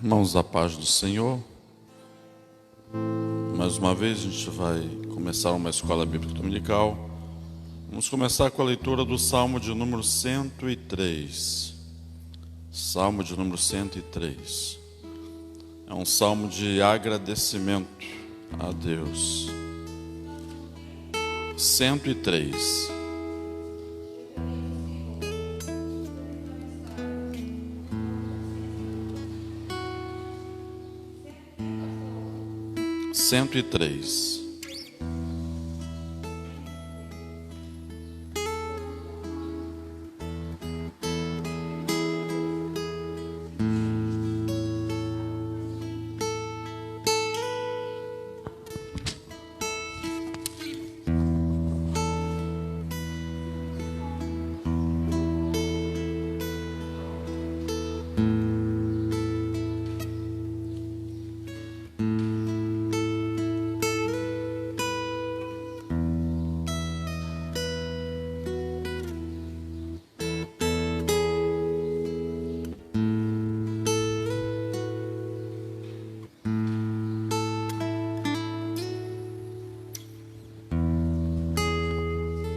Irmãos, da paz do Senhor, mais uma vez a gente vai começar uma escola bíblica dominical. Vamos começar com a leitura do Salmo de número 103. Salmo de número 103. É um salmo de agradecimento a Deus. 103. Cento e três.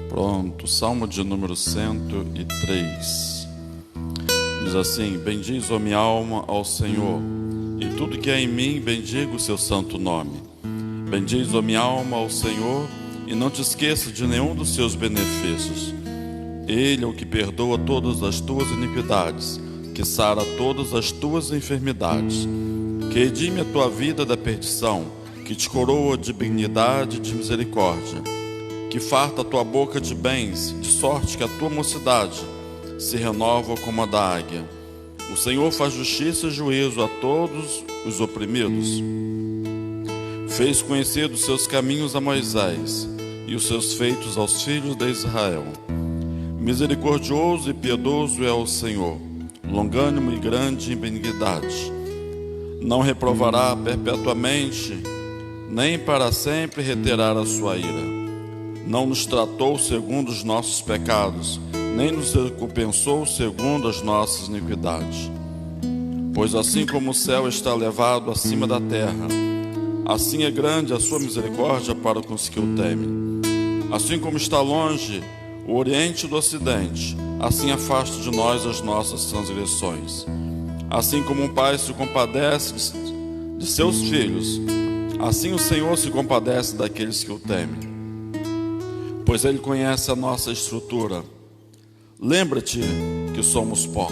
Pronto, Salmo de número 103. Diz assim: bendiz, ó minha alma, ao Senhor, e tudo que há em mim, bendiga o seu santo nome. Bendiz, ó minha alma, ao Senhor, e não te esqueça de nenhum dos seus benefícios. Ele é o que perdoa todas as tuas iniquidades, que sara todas as tuas enfermidades, que redime a tua vida da perdição, que te coroa de benignidade e de misericórdia, que farta a tua boca de bens, de sorte que a tua mocidade se renova como a da águia. O Senhor faz justiça e juízo a todos os oprimidos. Fez conhecer os seus caminhos a Moisés e os seus feitos aos filhos de Israel. Misericordioso e piedoso é o Senhor, longânimo e grande em benignidade. Não reprovará perpetuamente, nem para sempre reterá a sua ira. Não nos tratou segundo os nossos pecados, nem nos recompensou segundo as nossas iniquidades. Pois assim como o céu está elevado acima da terra, assim é grande a sua misericórdia para com os que o temem. Assim como está longe o oriente do ocidente, assim afasta de nós as nossas transgressões. Assim como um pai se compadece de seus filhos, assim o Senhor se compadece daqueles que o temem. Pois Ele conhece a nossa estrutura. Lembra-te que somos pó.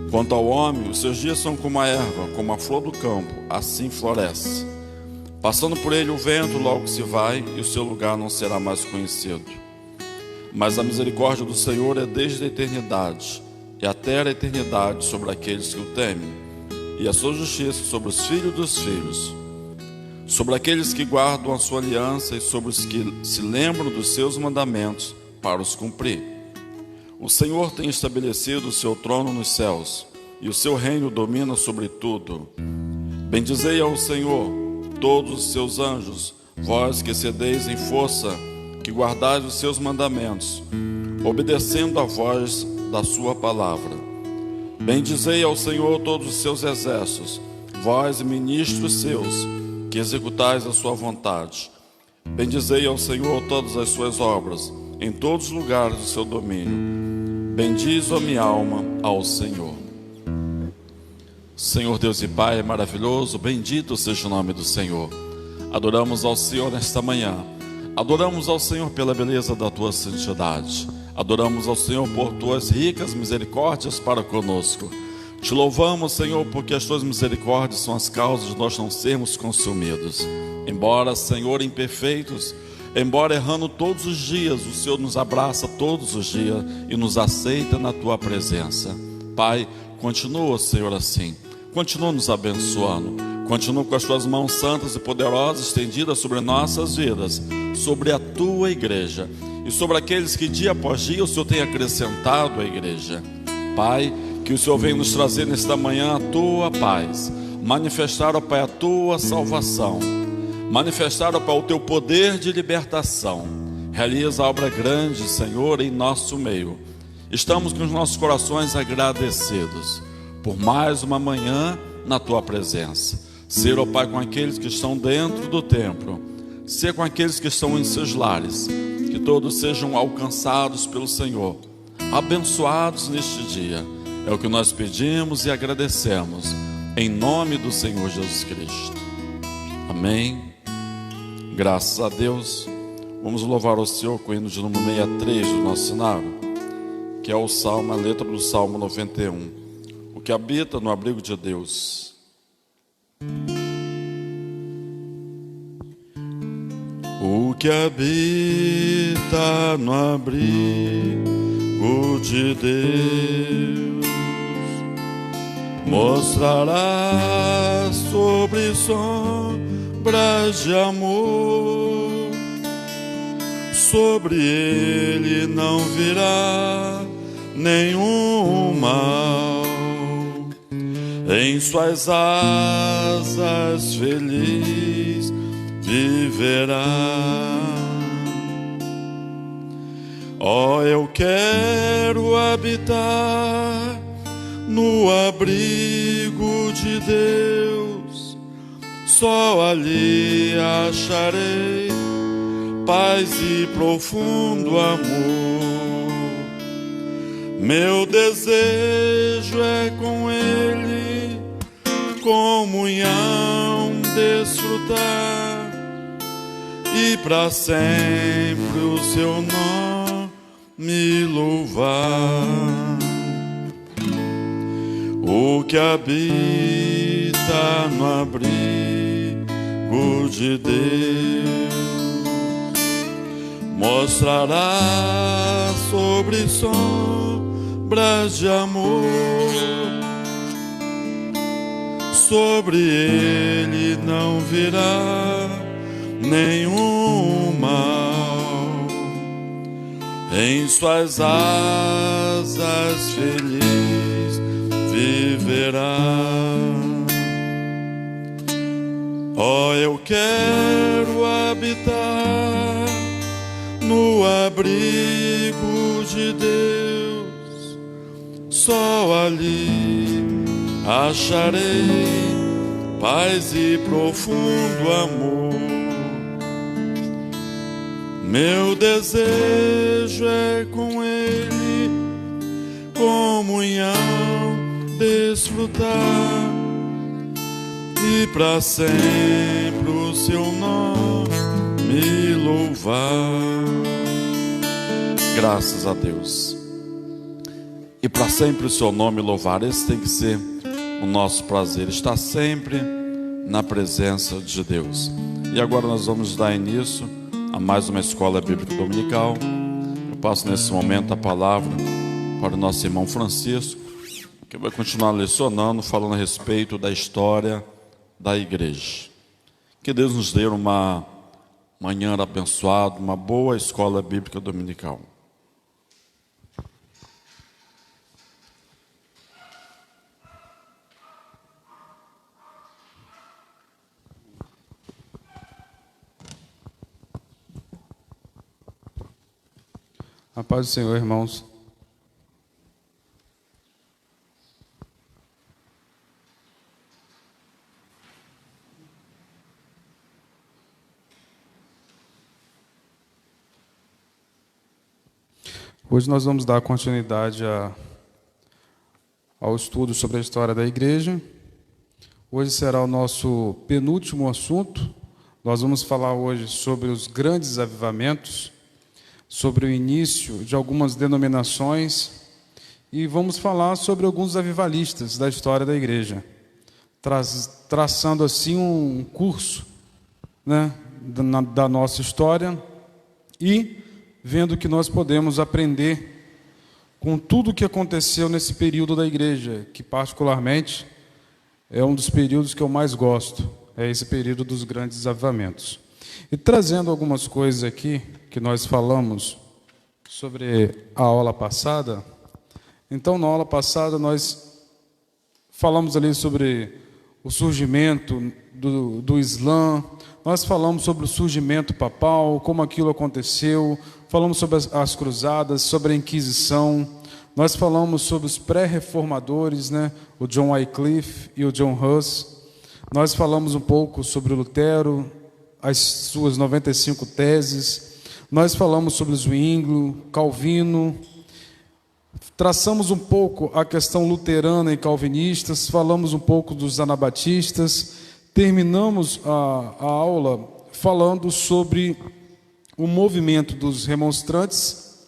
Quanto ao homem, os seus dias são como a erva, como a flor do campo, assim floresce. Passando por ele o vento logo se vai, e o seu lugar não será mais conhecido. Mas a misericórdia do Senhor é desde a eternidade, e até a eternidade sobre aqueles que o temem, e a sua justiça sobre os filhos dos filhos, sobre aqueles que guardam a sua aliança e sobre os que se lembram dos seus mandamentos para os cumprir. O Senhor tem estabelecido o seu trono nos céus, e o seu reino domina sobre tudo. Bendizei ao Senhor todos os seus anjos, vós que excedeis em força, que guardais os seus mandamentos, obedecendo a voz da sua palavra. Bendizei ao Senhor todos os seus exércitos, vós ministros seus, que executais a sua vontade. Bendizei ao Senhor todas as suas obras, em todos os lugares do seu domínio. Bendiz, ó minha alma, ao Senhor. Senhor Deus e Pai, é maravilhoso, bendito seja o nome do Senhor. Adoramos ao Senhor nesta manhã. Adoramos ao Senhor pela beleza da tua santidade. Adoramos ao Senhor por tuas ricas misericórdias para conosco. Te louvamos, Senhor, porque as tuas misericórdias são as causas de nós não sermos consumidos. Embora, Senhor, imperfeitos, embora errando todos os dias, o Senhor nos abraça todos os dias e nos aceita na tua presença. Pai, continua, Senhor, assim. Continua nos abençoando. Continua com as tuas mãos santas e poderosas estendidas sobre nossas vidas, sobre a tua igreja e sobre aqueles que dia após dia o Senhor tem acrescentado à igreja. Pai, que o Senhor venha nos trazer nesta manhã a tua paz, manifestar, ó Pai, a tua salvação, manifestar, ó Pai, o teu poder de libertação. Realiza a obra grande, Senhor, em nosso meio. Estamos com os nossos corações agradecidos por mais uma manhã na tua presença. Ser, ó Pai, com aqueles que estão dentro do templo, ser com aqueles que estão em seus lares, que todos sejam alcançados pelo Senhor, abençoados neste dia. É o que nós pedimos e agradecemos, em nome do Senhor Jesus Cristo. Amém. Graças a Deus. Vamos louvar o Senhor com o hino de número 63 do nosso cenário, que é o salmo, a letra do Salmo 91. O que habita no abrigo de Deus. O que habita no abrigo de Deus mostrará sobre sombras de amor. Sobre ele não virá nenhum mal. Em suas asas feliz viverá. Oh, eu quero habitar no abrigo de Deus. Só ali acharei paz e profundo amor. Meu desejo é com Ele comunhão desfrutar e para sempre o seu nome louvar. O que habita no abrigo de Deus mostrará sobre sombras de amor. Sobre ele não virá nenhum mal. Em suas asas feliz viverá. Oh, eu quero habitar no abrigo de Deus. Só ali acharei paz e profundo amor. Meu desejo é com Ele comunhão desfrutar e para sempre o seu nome louvar. Graças a Deus. E para sempre o seu nome louvar. Esse tem que ser o nosso prazer, estar sempre na presença de Deus. E agora nós vamos dar início a mais uma escola bíblica dominical. Eu passo nesse momento a palavra para o nosso irmão Francisco, que vai continuar lecionando, falando a respeito da história da igreja. Que Deus nos dê uma manhã abençoada, uma boa escola bíblica dominical. A paz do Senhor, irmãos. Hoje nós vamos dar continuidade ao estudo sobre a história da igreja. Hoje será o nosso penúltimo assunto. Nós vamos falar hoje sobre os grandes avivamentos, sobre o início de algumas denominações e vamos falar sobre alguns avivalistas da história da igreja, traçando assim um curso, né, da nossa história e vendo que nós podemos aprender com tudo o que aconteceu nesse período da igreja, que particularmente é um dos períodos que eu mais gosto, é esse período dos grandes avivamentos. E trazendo algumas coisas aqui que nós falamos sobre a aula passada. Então, na aula passada, nós falamos ali sobre o surgimento do Islã, nós falamos sobre o surgimento papal, como aquilo aconteceu, falamos sobre as cruzadas, sobre a Inquisição, Nós falamos sobre os pré-reformadores, né? O John Wycliffe e o John Huss. Nós falamos um pouco sobre o Lutero, as suas 95 teses. Nós falamos sobre Zwinglio, Calvino. Traçamos um pouco a questão luterana e calvinistas. Falamos um pouco dos anabatistas. Terminamos a aula falando sobre o movimento dos remonstrantes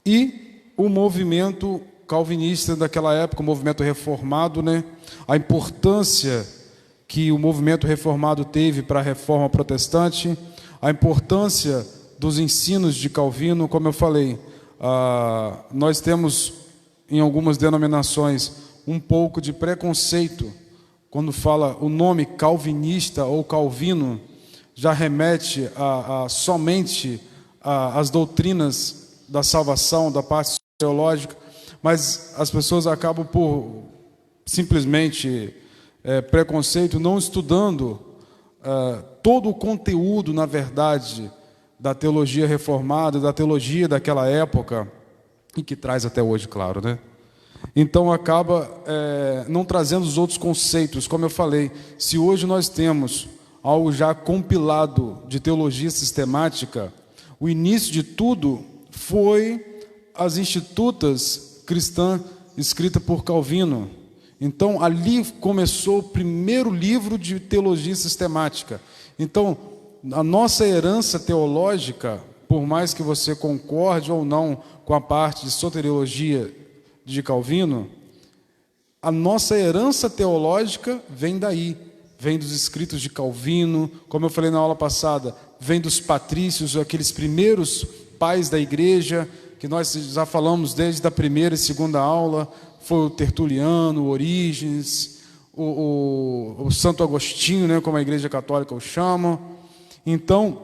e o movimento calvinista daquela época, o movimento reformado, né? A importância que o movimento reformado teve para a reforma protestante, a importância dos ensinos de Calvino, como eu falei, nós temos em algumas denominações um pouco de preconceito quando fala o nome calvinista ou Calvino, já remete somente às doutrinas da salvação, da parte teológica, mas as pessoas acabam por simplesmente preconceito, não estudando todo o conteúdo, na verdade, da teologia reformada, da teologia daquela época, e que traz até hoje, claro, né? Então acaba não trazendo os outros conceitos, como eu falei. Se hoje nós temos algo já compilado de teologia sistemática, o início de tudo foi as Institutas Cristãs, escrita por Calvino. Então, ali começou o primeiro livro de teologia sistemática. Então, a nossa herança teológica, por mais que você concorde ou não com a parte de soteriologia de Calvino, a nossa herança teológica vem daí. Vem dos escritos de Calvino, como eu falei na aula passada, vem dos patrícios, aqueles primeiros pais da igreja, que nós já falamos desde a primeira e segunda aula, foi o Tertuliano, o Orígenes, o Santo Agostinho, né, como a Igreja Católica o chama. Então,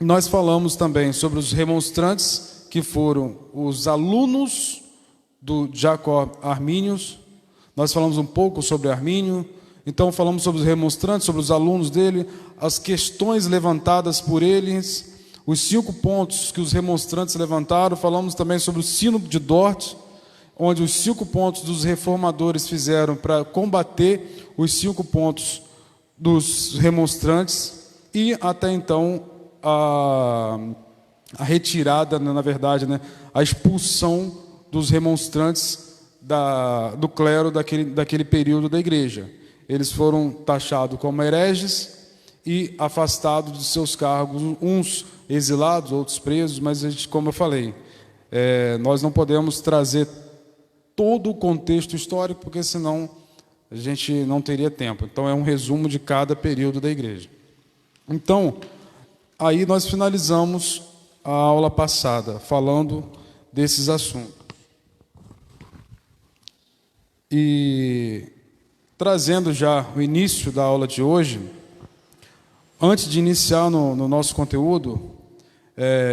nós falamos também sobre os remonstrantes, que foram os alunos do Jacob Arminius. Nós falamos um pouco sobre Armínio. Então, falamos sobre os remonstrantes, sobre os alunos dele, as questões levantadas por eles, os 5 pontos que os remonstrantes levantaram. Falamos também sobre o Sínodo de Dort, onde os 5 pontos dos reformadores fizeram para combater os 5 pontos dos remonstrantes, e até então a retirada, na verdade, né, a expulsão dos remonstrantes do clero daquele período da igreja. Eles foram taxados como hereges e afastados de seus cargos, uns exilados, outros presos, mas a gente, como eu falei, nós não podemos trazer todo o contexto histórico, porque senão a gente não teria tempo. Então, é um resumo de cada período da igreja. Então, aí nós finalizamos a aula passada, falando desses assuntos. E trazendo já o início da aula de hoje, antes de iniciar no nosso conteúdo,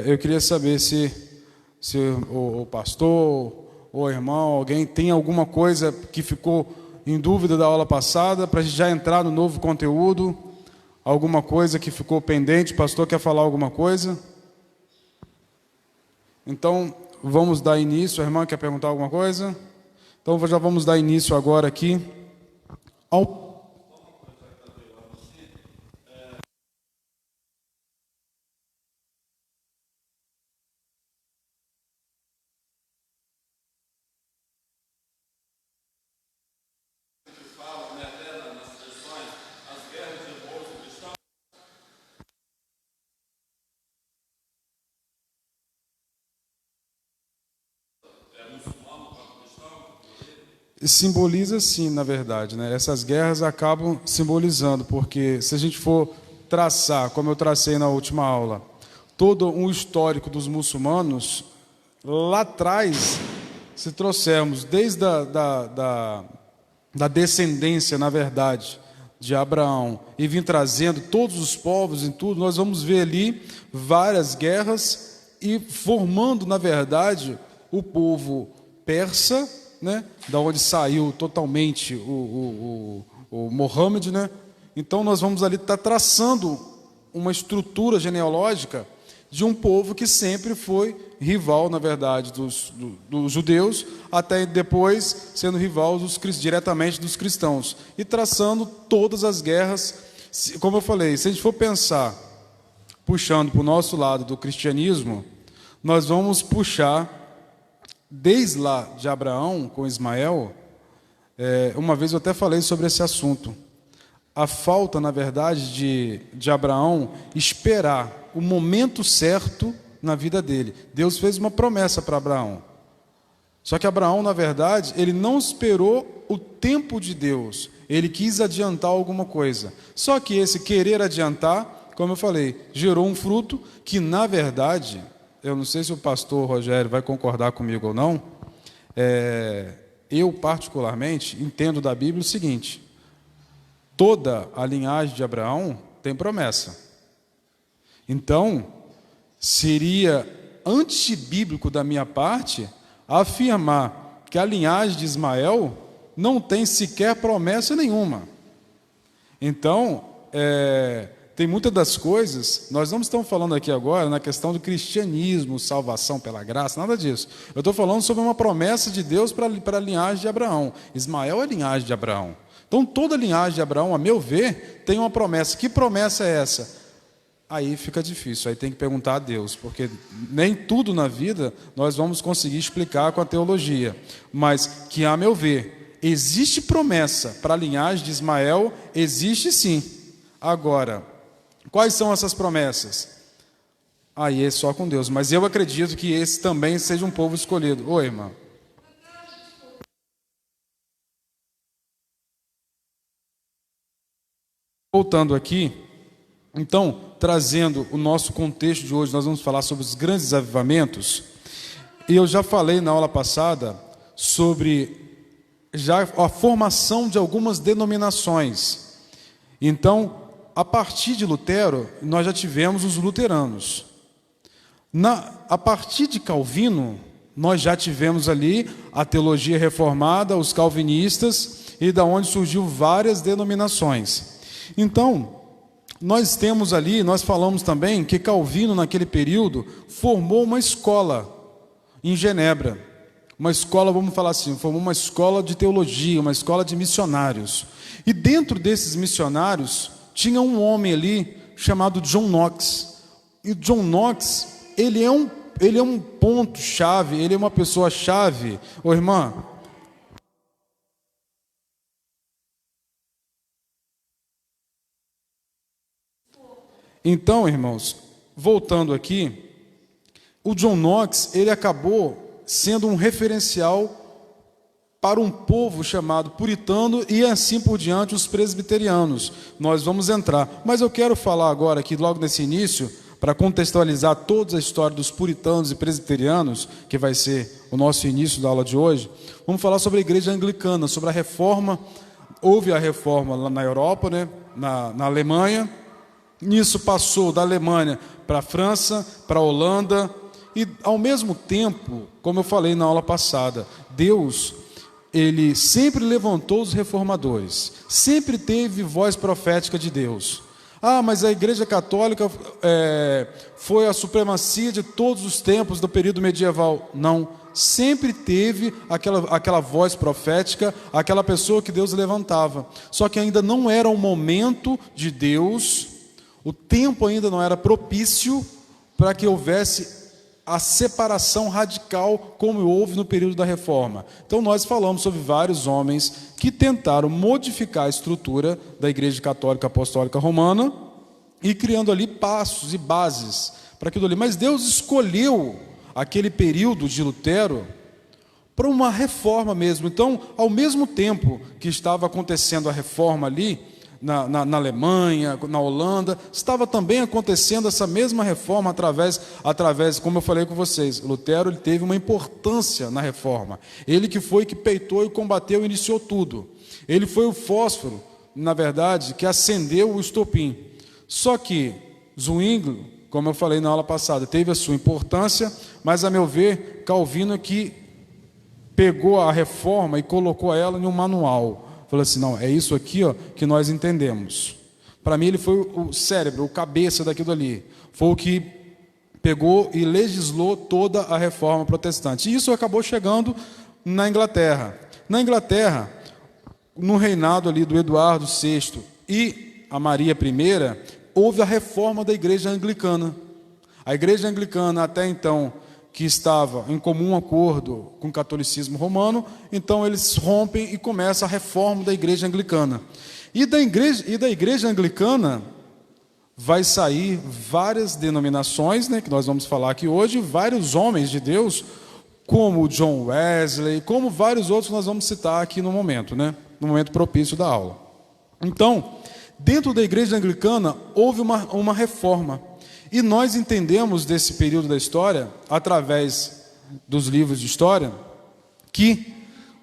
eu queria saber se o pastor ou o irmão, alguém tem alguma coisa que ficou em dúvida da aula passada, para a gente já entrar no novo conteúdo, alguma coisa que ficou pendente. O pastor quer falar alguma coisa? Então, vamos dar início. A irmã quer perguntar alguma coisa? Então, já vamos dar início agora aqui ao... Simboliza sim, na verdade, né? Essas guerras acabam simbolizando, porque se a gente for traçar, como eu tracei na última aula, todo um histórico dos muçulmanos, lá atrás, se trouxermos desde da descendência, na verdade, de Abraão, e vir trazendo todos os povos em tudo, nós vamos ver ali várias guerras e formando, na verdade, o povo persa, né, da onde saiu totalmente o Mohammed, né? Então nós vamos ali estar traçando uma estrutura genealógica de um povo que sempre foi rival, na verdade, dos judeus, até depois sendo rival diretamente dos cristãos, e traçando todas as guerras. Como eu falei, se a gente for pensar, puxando para o nosso lado do cristianismo, nós vamos puxar, desde lá de Abraão com Ismael. Uma vez eu até falei sobre esse assunto. A falta, na verdade, de Abraão esperar o momento certo na vida dele. Deus fez uma promessa para Abraão. Só que Abraão, na verdade, ele não esperou o tempo de Deus. Ele quis adiantar alguma coisa. Só que esse querer adiantar, como eu falei, gerou um fruto que, na verdade, eu não sei se o pastor Rogério vai concordar comigo ou não, eu, particularmente, entendo da Bíblia o seguinte: toda a linhagem de Abraão tem promessa. Então, seria antibíblico da minha parte afirmar que a linhagem de Ismael não tem sequer promessa nenhuma. Então, tem muitas das coisas, nós não estamos falando aqui agora na questão do cristianismo, salvação pela graça, nada disso. Eu estou falando sobre uma promessa de Deus para a linhagem de Abraão. Ismael é a linhagem de Abraão. Então, toda a linhagem de Abraão, a meu ver, tem uma promessa. Que promessa é essa? Aí fica difícil, aí tem que perguntar a Deus, porque nem tudo na vida nós vamos conseguir explicar com a teologia. Mas que, a meu ver, existe promessa para a linhagem de Ismael, existe sim. Agora, quais são essas promessas? Aí é só com Deus, mas eu acredito que esse também seja um povo escolhido. Oi, irmão. Voltando aqui, então, trazendo o nosso contexto de hoje, nós vamos falar sobre os grandes avivamentos. E eu já falei na aula passada sobre já a formação de algumas denominações. Então, a partir de Lutero, nós já tivemos os luteranos. A partir de Calvino, nós já tivemos ali a teologia reformada, os calvinistas, e da onde surgiu várias denominações. Então, nós temos ali, nós falamos também que Calvino, naquele período, formou uma escola em Genebra. Uma escola, vamos falar assim, formou uma escola de teologia, uma escola de missionários. E dentro desses missionários, tinha um homem ali chamado John Knox. E John Knox, ele é um ponto-chave, ele é uma pessoa-chave. Ô, irmã, então, irmãos, voltando aqui, o John Knox, ele acabou sendo um referencial para um povo chamado puritano e assim por diante os presbiterianos. Nós vamos entrar, mas eu quero falar agora aqui, logo nesse início, para contextualizar toda a história dos puritanos e presbiterianos, que vai ser o nosso início da aula de hoje. Vamos falar sobre a igreja anglicana, sobre a reforma. Houve a reforma lá na Europa, né, na Alemanha. Nisso passou da Alemanha para a França, para a Holanda, e ao mesmo tempo, como eu falei na aula passada, Deus, ele sempre levantou os reformadores, sempre teve voz profética de Deus. Mas a Igreja Católica foi a supremacia de todos os tempos do período medieval. Não, sempre teve aquela voz profética, aquela pessoa que Deus levantava. Só que ainda não era o momento de Deus, o tempo ainda não era propício para que houvesse a separação radical como houve no período da Reforma. Então nós falamos sobre vários homens que tentaram modificar a estrutura da Igreja Católica Apostólica Romana e criando ali passos e bases para aquilo ali. Mas Deus escolheu aquele período de Lutero para uma reforma mesmo. Então, ao mesmo tempo que estava acontecendo a reforma ali, na Alemanha, na Holanda, estava também acontecendo essa mesma reforma através, como eu falei com vocês, Lutero ele teve uma importância na reforma. Ele que foi que peitou e combateu e iniciou tudo. Ele foi o fósforo, na verdade, que acendeu o estopim. Só que Zwingli, como eu falei na aula passada, teve a sua importância, mas, a meu ver, Calvino que pegou a reforma e colocou ela em um manual. Falou assim, não, é isso aqui que nós entendemos. Para mim ele foi o cérebro, o cabeça daquilo ali. Foi o que pegou e legislou toda a reforma protestante. E isso acabou chegando na Inglaterra. Na Inglaterra, no reinado ali do Eduardo VI e a Maria I, houve a reforma da igreja anglicana. A igreja anglicana, até então, que estava em comum acordo com o catolicismo romano, então eles rompem e começa a reforma da igreja anglicana. E da igreja anglicana vai sair várias denominações, né, que nós vamos falar aqui hoje, vários homens de Deus, como John Wesley, como vários outros que nós vamos citar aqui no momento, né, no momento propício da aula. Então, dentro da igreja anglicana, houve uma reforma. E nós entendemos desse período da história, através dos livros de história, que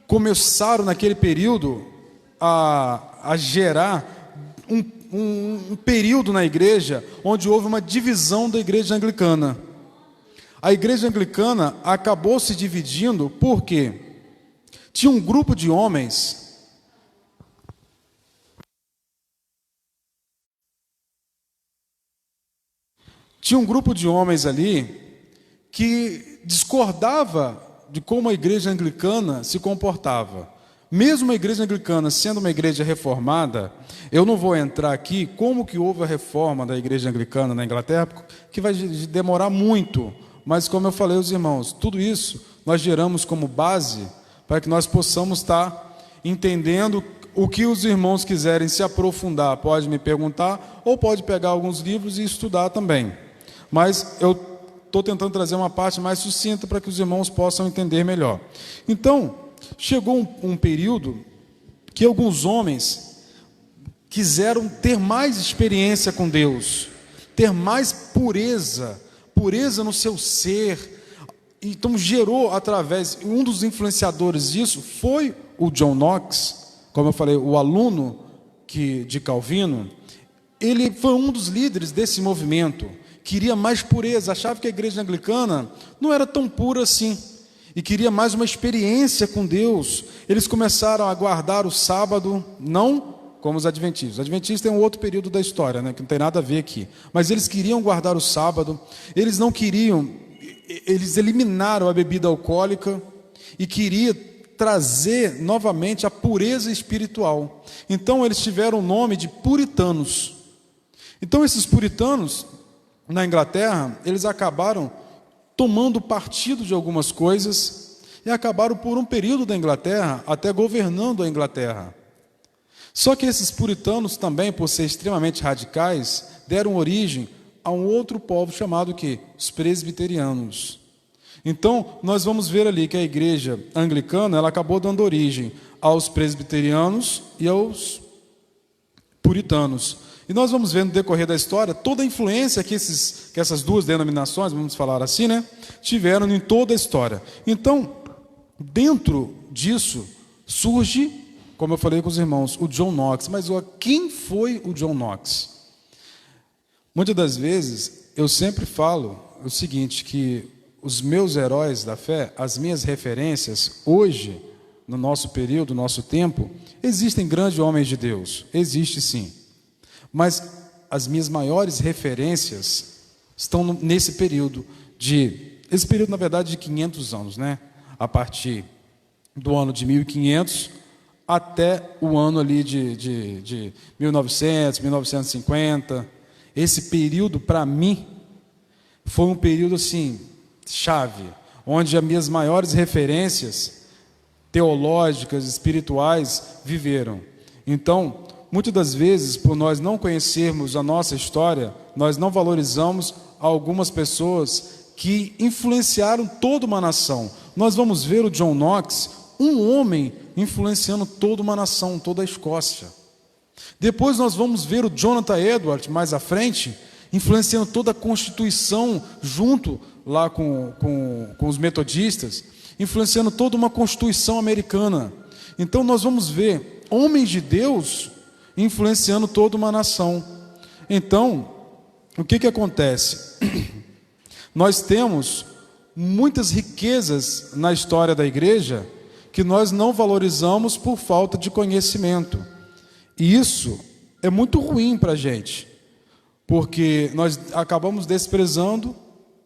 começaram naquele período a gerar um período na igreja onde houve uma divisão da igreja anglicana. A igreja anglicana acabou se dividindo porque tinha um grupo de homens ali que discordava de como a igreja anglicana se comportava. Mesmo a igreja anglicana sendo uma igreja reformada, eu não vou entrar aqui como que houve a reforma da igreja anglicana na Inglaterra, que vai demorar muito, mas como eu falei aos irmãos, tudo isso nós geramos como base para que nós possamos estar entendendo o que os irmãos quiserem se aprofundar, pode me perguntar, ou pode pegar alguns livros e estudar também. Mas eu estou tentando trazer uma parte mais sucinta para que os irmãos possam entender melhor. Então, chegou um período que alguns homens quiseram ter mais experiência com Deus, ter mais pureza no seu ser. Então gerou através, um dos influenciadores disso foi o John Knox, como eu falei, o aluno de Calvino. Ele foi um dos líderes desse movimento, queria mais pureza, achava que a igreja anglicana não era tão pura assim, e queria mais uma experiência com Deus. Eles começaram a guardar o sábado, não como os adventistas. Os adventistas têm um outro período da história, né, que não tem nada a ver aqui. Mas eles queriam guardar o sábado, eles não queriam, eles eliminaram a bebida alcoólica e queriam trazer novamente a pureza espiritual. Então eles tiveram o nome de puritanos. Então esses puritanos, na Inglaterra, eles acabaram tomando partido de algumas coisas e acabaram por um período da Inglaterra até governando a Inglaterra. Só que esses puritanos também, por ser extremamente radicais, deram origem a um outro povo chamado que? Os presbiterianos. Então, nós vamos ver ali que a igreja anglicana, ela acabou dando origem aos presbiterianos e aos puritanos. E nós vamos ver no decorrer da história toda a influência que essas duas denominações, vamos falar assim, né, tiveram em toda a história. Então, dentro disso, surge, como eu falei com os irmãos, o John Knox. Mas quem foi o John Knox? Muitas das vezes, eu sempre falo o seguinte, que os meus heróis da fé, as minhas referências, hoje, no nosso período, no nosso tempo, existem grandes homens de Deus, existe sim. Mas as minhas maiores referências estão nesse período esse período, na verdade, de 500 anos, né? A partir do ano de 1500 até o ano ali de 1900, 1950. Esse período, para mim, foi um período, assim, chave, onde as minhas maiores referências teológicas, espirituais, viveram. Então, muitas das vezes, por nós não conhecermos a nossa história, nós não valorizamos algumas pessoas que influenciaram toda uma nação. Nós vamos ver o John Knox, um homem influenciando toda uma nação, toda a Escócia. Depois nós vamos ver o Jonathan Edwards, mais à frente, influenciando toda a Constituição, junto lá com os metodistas, influenciando toda uma Constituição americana. Então nós vamos ver homens de Deus influenciando toda uma nação. Então, o que acontece? Nós temos muitas riquezas na história da igreja que nós não valorizamos por falta de conhecimento. E isso é muito ruim para a gente, porque nós acabamos desprezando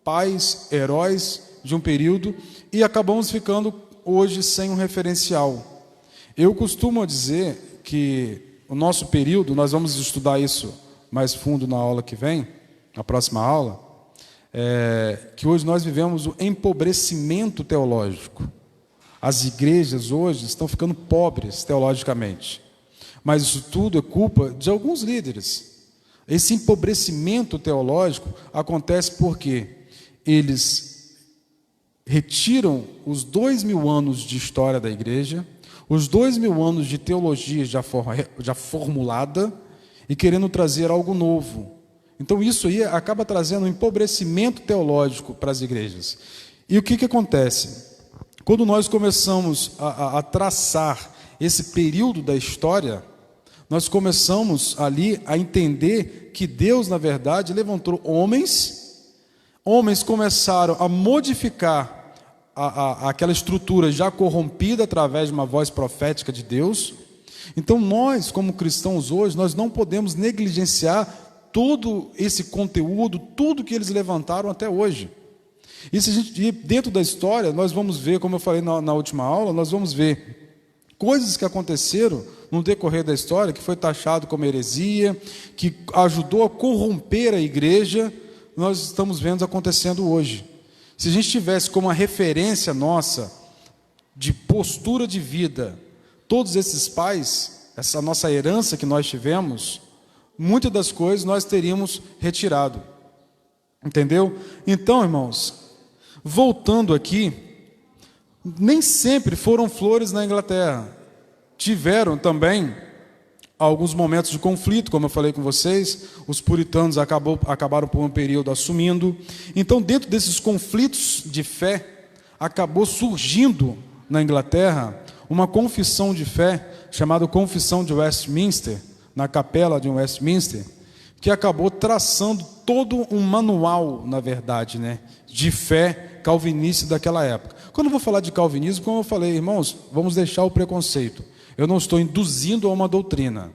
pais, heróis de um período, e acabamos ficando hoje sem um referencial. Eu costumo dizer que o nosso período, nós vamos estudar isso mais fundo na aula que vem, na próxima aula, que hoje nós vivemos o empobrecimento teológico. As igrejas hoje estão ficando pobres teologicamente, mas isso tudo é culpa de alguns líderes. Esse empobrecimento teológico acontece porque eles retiram os 2000 anos de história da igreja, os 2000 anos de teologia já formulada, e querendo trazer algo novo. Então isso aí acaba trazendo um empobrecimento teológico para as igrejas. E o que acontece? Quando nós começamos a traçar esse período da história, nós começamos ali a entender que Deus, na verdade, levantou homens começaram a modificar aquela estrutura já corrompida através de uma voz profética de Deus. Então nós, como cristãos hoje, nós não podemos negligenciar todo esse conteúdo, tudo que eles levantaram até hoje. E se a gente ir dentro da história, nós vamos ver, como eu falei na última aula, nós vamos ver coisas que aconteceram no decorrer da história, que foi taxado como heresia, que ajudou a corromper a igreja, nós estamos vendo acontecendo hoje. Se a gente tivesse como uma referência nossa, de postura de vida, todos esses pais, essa nossa herança que nós tivemos, muitas das coisas nós teríamos retirado. Entendeu? Então, irmãos, voltando aqui, nem sempre foram flores na Inglaterra. Tiveram também alguns momentos de conflito, como eu falei com vocês. Os puritanos acabaram por um período assumindo. Então, dentro desses conflitos de fé, acabou surgindo na Inglaterra uma confissão de fé chamada Confissão de Westminster, na capela de Westminster, que acabou traçando todo um manual, na verdade, de fé calvinista daquela época. Quando eu vou falar de calvinismo, como eu falei, irmãos, vamos deixar o preconceito. Eu não estou induzindo a uma doutrina.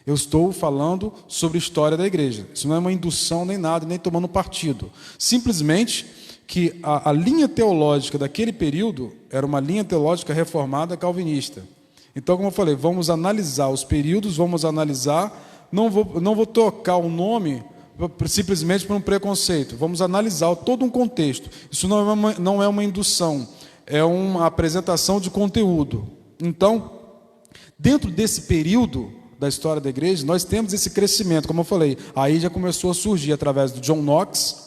Eu estou falando sobre a história da igreja. Isso não é uma indução nem nada, nem tomando partido. Simplesmente que a linha teológica daquele período era uma linha teológica reformada calvinista. Então, como eu falei, vamos analisar os períodos, vamos analisar, não vou tocar o nome simplesmente por um preconceito, vamos analisar todo um contexto. Isso não é uma indução, é uma apresentação de conteúdo. Então, dentro desse período da história da igreja, nós temos esse crescimento, como eu falei, aí já começou a surgir através do John Knox,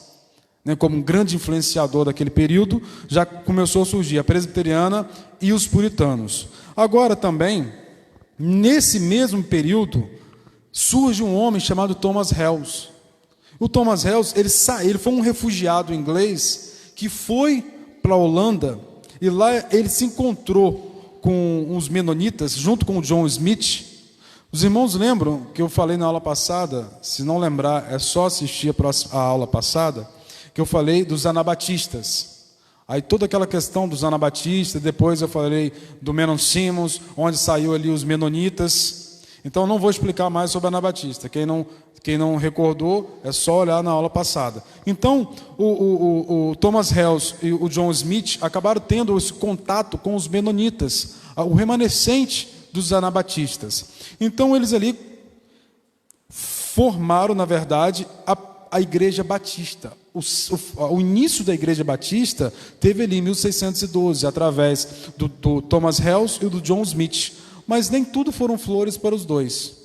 como um grande influenciador daquele período, já começou a surgir a presbiteriana e os puritanos. Agora também, nesse mesmo período, surge um homem chamado Thomas Hells. O Thomas Hells, ele foi um refugiado inglês que foi para a Holanda, e lá ele se encontrou com os menonitas, junto com o John Smith. Os irmãos lembram que eu falei na aula passada? Se não lembrar, é só assistir a aula passada, que eu falei dos anabatistas. Aí toda aquela questão dos anabatistas, depois eu falei do Menon Simons, onde saiu ali os menonitas. Então não vou explicar mais sobre anabatista. Quem não recordou, é só olhar na aula passada. Então, o Thomas Hells e o John Smith acabaram tendo esse contato com os menonitas, o remanescente dos anabatistas. Então, eles ali formaram, na verdade, a Igreja Batista. O início da Igreja Batista teve ali em 1612, através do Thomas Hells e do John Smith. Mas nem tudo foram flores para os dois.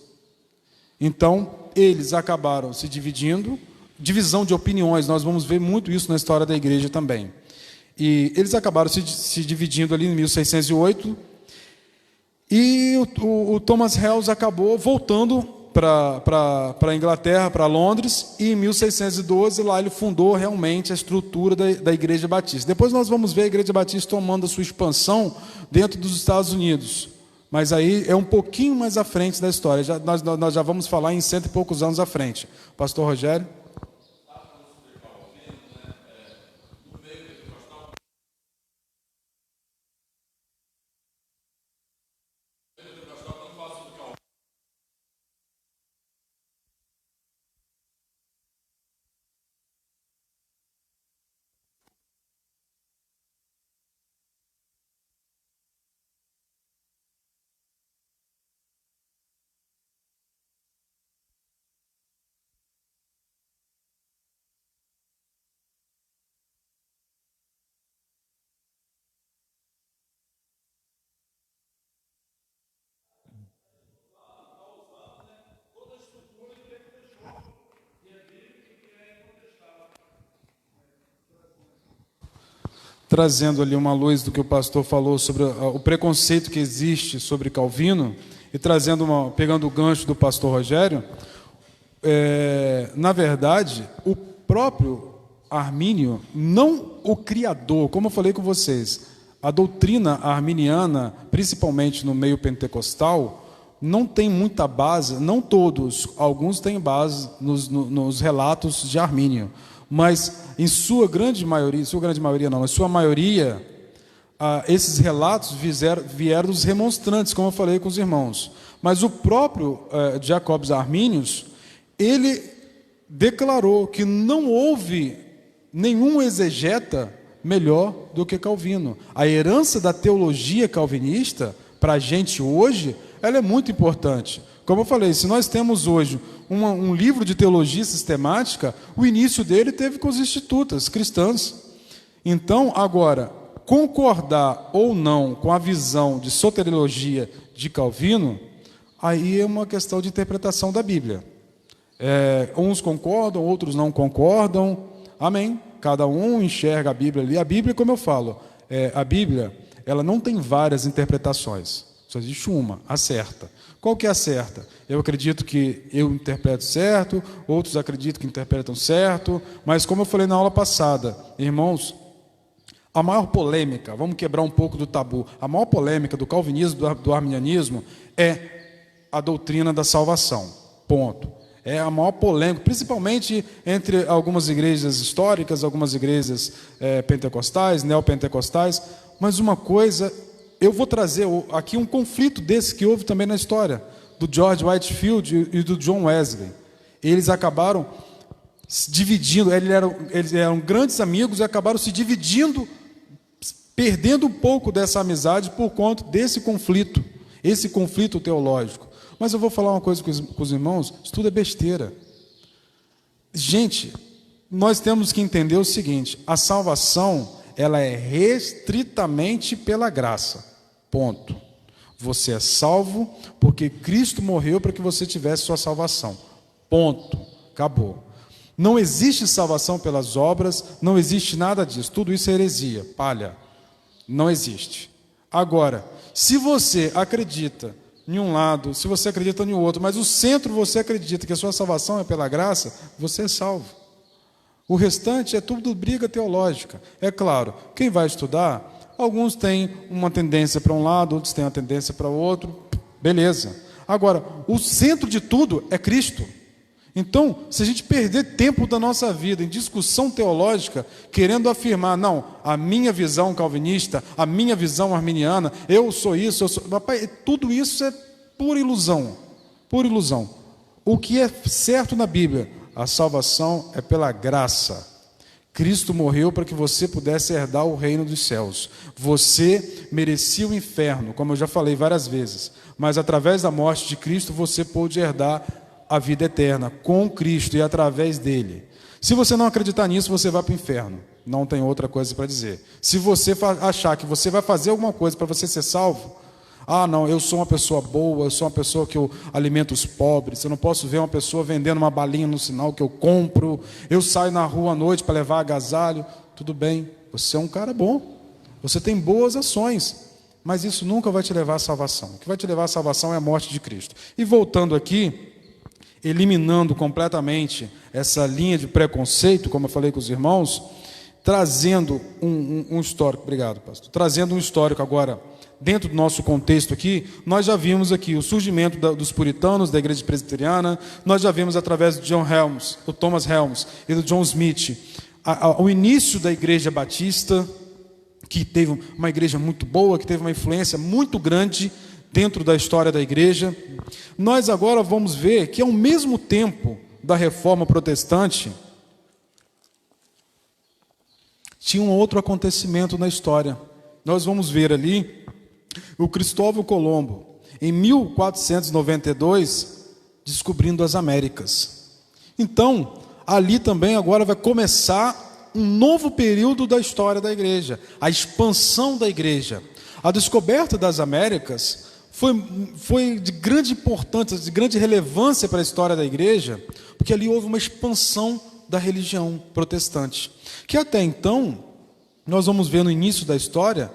Então, eles acabaram se dividindo, divisão de opiniões, nós vamos ver muito isso na história da igreja também. E eles acabaram se dividindo ali em 1608, e o Thomas Hells acabou voltando para a Inglaterra, para Londres, e em 1612 lá ele fundou realmente a estrutura da Igreja Batista. Depois nós vamos ver a Igreja Batista tomando a sua expansão dentro dos Estados Unidos. Mas aí é um pouquinho mais à frente da história. Nós já vamos falar em 100 e poucos anos à frente. Pastor Rogério? trazendo ali uma luz do que o pastor falou sobre o preconceito que existe sobre Calvino, e pegando o gancho do pastor Rogério, na verdade, o próprio Armínio, não o criador, como eu falei com vocês, a doutrina arminiana, principalmente no meio pentecostal, não tem muita base, não todos, alguns têm base nos relatos de Armínio, mas em sua grande maioria, esses relatos vieram dos remonstrantes, como eu falei com os irmãos. Mas o próprio Jacobus Arminius, ele declarou que não houve nenhum exegeta melhor do que Calvino. A herança da teologia calvinista, para a gente hoje, ela é muito importante. Como eu falei, se nós temos hoje um livro de teologia sistemática, o início dele teve com os institutas cristãs. Então, agora, concordar ou não com a visão de soteriologia de Calvino, aí é uma questão de interpretação da Bíblia. Uns concordam, outros não concordam. Amém? Cada um enxerga a Bíblia ali. A Bíblia, como eu falo, a Bíblia, ela não tem várias interpretações. Só existe uma, a certa. Qual que é a certa? Eu acredito que eu interpreto certo, outros acreditam que interpretam certo, mas como eu falei na aula passada, irmãos, a maior polêmica, vamos quebrar um pouco do tabu, a maior polêmica do calvinismo, do arminianismo, é a doutrina da salvação. Ponto. É a maior polêmica, principalmente entre algumas igrejas históricas, algumas igrejas pentecostais, neopentecostais. Mas uma coisa, eu vou trazer aqui um conflito desse que houve também na história, do George Whitefield e do John Wesley. Eles acabaram se dividindo, eles eram grandes amigos e acabaram se dividindo, perdendo um pouco dessa amizade por conta desse conflito, esse conflito teológico. Mas eu vou falar uma coisa com os irmãos, isso tudo é besteira. Gente, nós temos que entender o seguinte, a salvação, ela é restritamente pela graça, ponto. Você é salvo porque Cristo morreu para que você tivesse sua salvação, ponto, acabou. Não existe salvação pelas obras, não existe nada disso, tudo isso é heresia, palha, não existe. Agora, se você acredita em um lado, se você acredita em outro, mas o centro você acredita que a sua salvação é pela graça, você é salvo. O restante é tudo briga teológica. É claro, quem vai estudar, alguns têm uma tendência para um lado, outros têm uma tendência para o outro, beleza. Agora, o centro de tudo é Cristo. Então, se a gente perder tempo da nossa vida em discussão teológica, querendo afirmar, não, a minha visão calvinista, a minha visão arminiana, eu sou isso, eu sou... Rapaz, tudo isso é pura ilusão, pura ilusão. O que é certo na Bíblia? A salvação é pela graça. Cristo morreu para que você pudesse herdar o reino dos céus. Você merecia o inferno, como eu já falei várias vezes, mas através da morte de Cristo você pôde herdar a vida eterna com Cristo e através dele. Se você não acreditar nisso, você vai para o inferno. Não tem outra coisa para dizer. Se você achar que você vai fazer alguma coisa para você ser salvo, não, eu sou uma pessoa boa, eu sou uma pessoa que eu alimento os pobres, eu não posso ver uma pessoa vendendo uma balinha no sinal que eu compro, eu saio na rua à noite para levar agasalho, tudo bem, você é um cara bom, você tem boas ações, mas isso nunca vai te levar à salvação. O que vai te levar à salvação é a morte de Cristo. E voltando aqui, eliminando completamente essa linha de preconceito, como eu falei com os irmãos, trazendo um histórico, obrigado, pastor, trazendo um histórico agora, dentro do nosso contexto aqui, nós já vimos aqui o surgimento dos puritanos, da igreja presbiteriana, nós já vimos através do do Thomas Helms e do John Smith, o início da igreja batista, que teve uma igreja muito boa, que teve uma influência muito grande dentro da história da igreja. Nós agora vamos ver que ao mesmo tempo da reforma protestante, tinha um outro acontecimento na história. Nós vamos ver ali o Cristóvão Colombo, em 1492, descobrindo as Américas. Então, ali também agora vai começar um novo período da história da igreja, a expansão da igreja. A descoberta das Américas foi de grande importância, de grande relevância para a história da igreja, porque ali houve uma expansão da religião protestante, que até então nós vamos ver no início da história,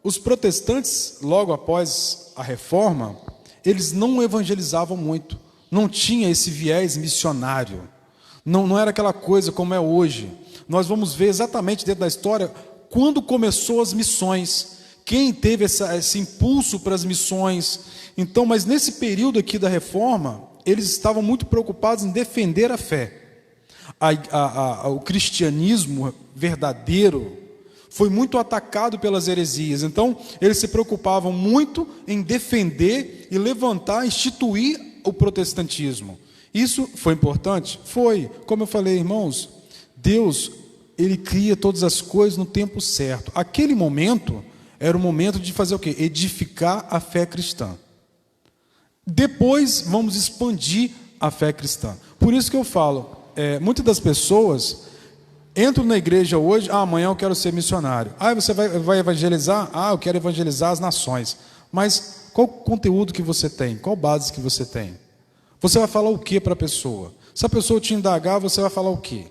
os protestantes, logo após a Reforma, eles não evangelizavam muito, não tinha esse viés missionário, não era aquela coisa como é hoje. Nós vamos ver exatamente dentro da história quando começou as missões, quem teve esse impulso para as missões. Então, mas nesse período aqui da Reforma, eles estavam muito preocupados em defender a fé. O cristianismo verdadeiro foi muito atacado pelas heresias. Então, eles se preocupavam muito em defender e levantar, instituir o protestantismo. Isso foi importante? Foi. Como eu falei, irmãos, Deus, Ele cria todas as coisas no tempo certo. Aquele momento era o momento de fazer o quê? Edificar a fé cristã. Depois vamos expandir a fé cristã. Por isso que eu falo, muitas das pessoas entram na igreja hoje, amanhã eu quero ser missionário. Você vai evangelizar? Eu quero evangelizar as nações. Mas qual conteúdo que você tem? Qual base que você tem? Você vai falar o que para a pessoa? Se a pessoa te indagar, você vai falar o quê?